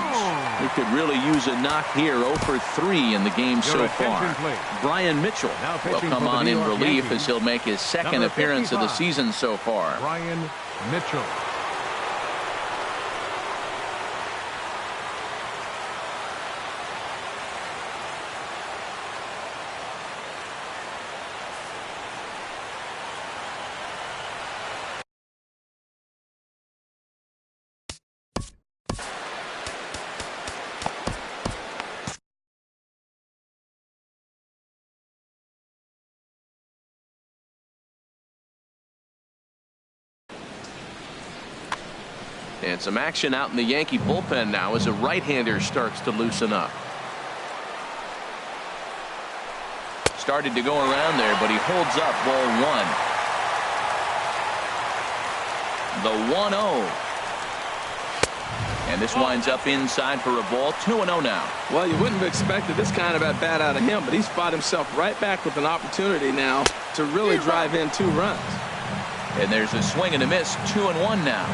Speaker 1: He could really use a knock here. 0 for 3 in the game so far. Brian Mitchell will come on in relief as he'll make his second appearance of the season so far.
Speaker 2: Brian Mitchell.
Speaker 6: And some action out in the Yankee bullpen now as a right-hander starts to loosen up. Started to go around there, but he holds up ball 1. The 1-0. And this winds up inside for a ball. 2-0 now.
Speaker 3: Well, you wouldn't have expected this kind of at bat out of him, but he's fought himself right back with an opportunity now to really drive in 2 runs.
Speaker 1: And there's a swing and a miss. 2-1 now.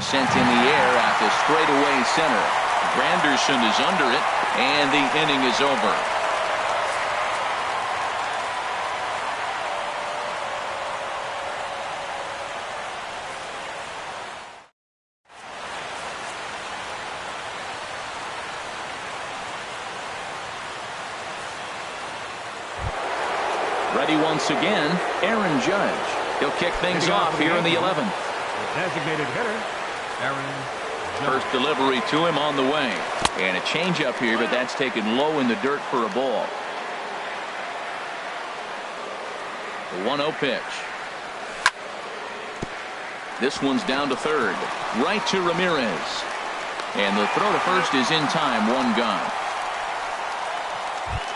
Speaker 1: sent in the air at the straightaway center. Granderson is under it, and the inning is over. Ready once again, Aaron Judge. He'll kick things off here in the 11th.
Speaker 2: Designated hitter, Aaron Judge.
Speaker 1: First delivery to him on the way. And a changeup here, but that's taken low in the dirt for a ball. The 1-0 pitch. This one's down to third. Right to Ramirez. And the throw to first is in time. One gone.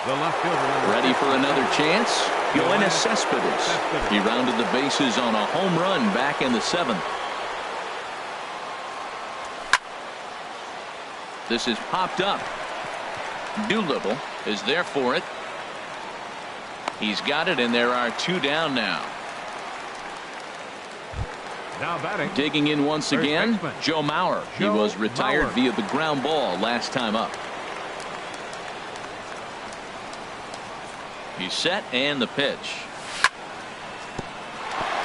Speaker 2: The left fielder
Speaker 1: ready for another chance. Yoenis Cespedes. He rounded the bases on a home run back in the 7th. This is popped up. Doolittle is there for it. He's got it, and there are 2 down now.
Speaker 2: Now batting.
Speaker 1: Digging in once again, Joe Mauer. He was retired via the ground ball last time up. He's set, and the pitch.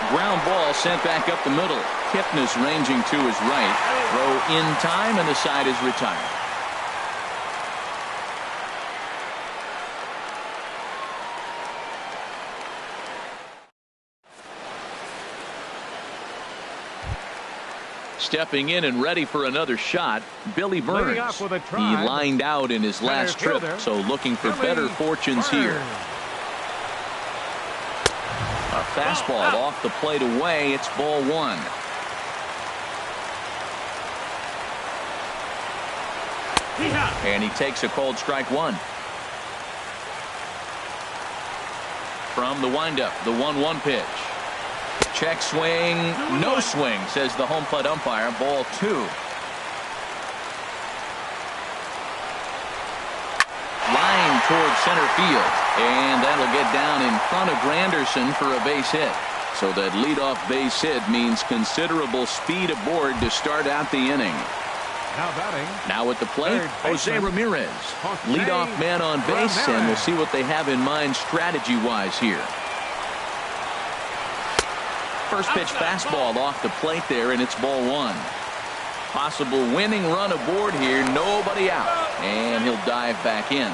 Speaker 1: Ground ball sent back up the middle. Kipnis ranging to his right. Throw in time, and the side is retired. Stepping in and ready for another shot, Billy Burns. He lined out in his last trip, so looking for better fortunes here. A fastball off the plate away. It's ball 1. And he takes a called strike 1. From the windup, the 1-1 pitch. Check swing, no swing, says the home plate umpire. Ball 2. Line towards center field, and that'll get down in front of Granderson for a base hit. So that leadoff base hit means considerable speed aboard to start out the inning.
Speaker 2: Now batting.
Speaker 1: Now at the plate, Jose Ramirez. Leadoff man on base, and we'll see what they have in mind strategy-wise here. First pitch fastball off the plate there, and it's ball 1. Possible winning run aboard here. Nobody out, and he'll dive back in.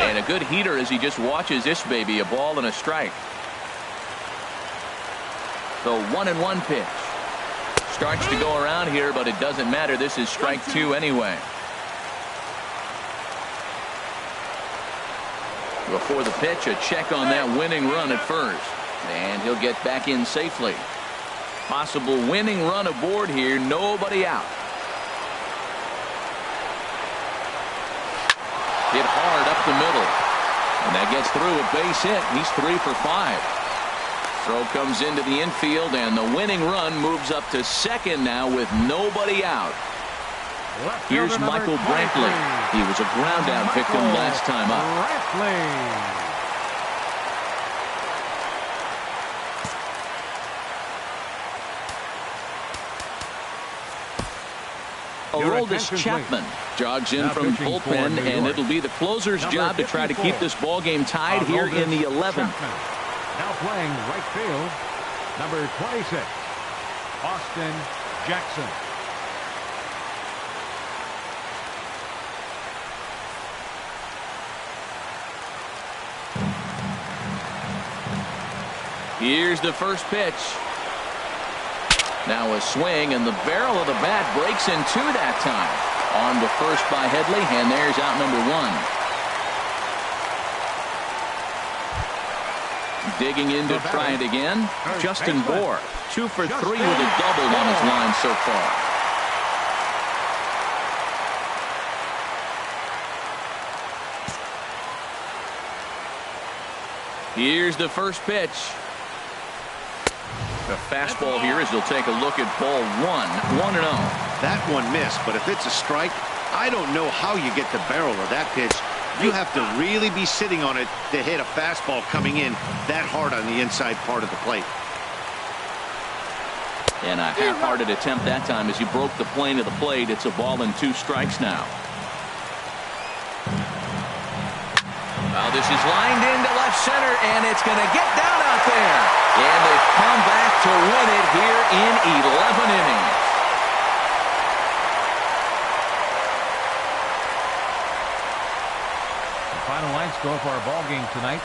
Speaker 1: And a good heater as he just watches this baby. A ball and a strike. The 1-1 pitch. Starts to go around here, but it doesn't matter. This is strike 2 anyway. Before the pitch, a check on that winning run at first. And he'll get back in safely. Possible winning run aboard here. Nobody out. Hit hard up the middle. And that gets through a base hit. He's 3 for 5. Throw comes into the infield, and the winning run moves up to second now with nobody out. Here's Michael Brantley. He was a ground out victim last time up. Aroldis Chapman jogs in from bullpen, and it'll be the closer's job to try to keep this ball game tied here in the 11th.
Speaker 2: Now playing right field, number 26, Austin Jackson.
Speaker 1: Here's the first pitch. Now a swing, and the barrel of the bat breaks in 2 that time. On to first by Headley, and there's out number 1. Digging in to try it again, Justin Bour. 2 for 3 with a double on his line so far. Here's the first pitch. A fastball here as he'll take a look at ball 1, 1-0.
Speaker 5: That one missed, but if it's a strike, I don't know how you get the barrel of that pitch You have to really be sitting on it to hit a fastball coming in that hard on the inside part of the plate.
Speaker 1: And a half-hearted attempt that time as you broke the plane of the plate. It's a ball and 2 strikes now. Well, this is lined into left center, and it's going to get down out there. And they've come back to win it here in 11 innings.
Speaker 2: The final line score for our ball game tonight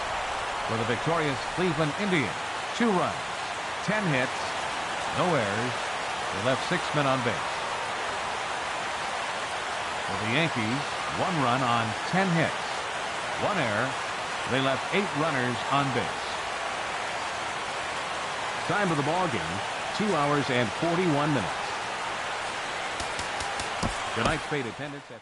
Speaker 2: for the victorious Cleveland Indians. 2 runs, 10 hits, no errors. They left 6 men on base. For the Yankees, 1 run on 10 hits, 1 error. They left 8 runners on base. Time of the ball game, 2 hours and 41 minutes. Tonight's paid attendance at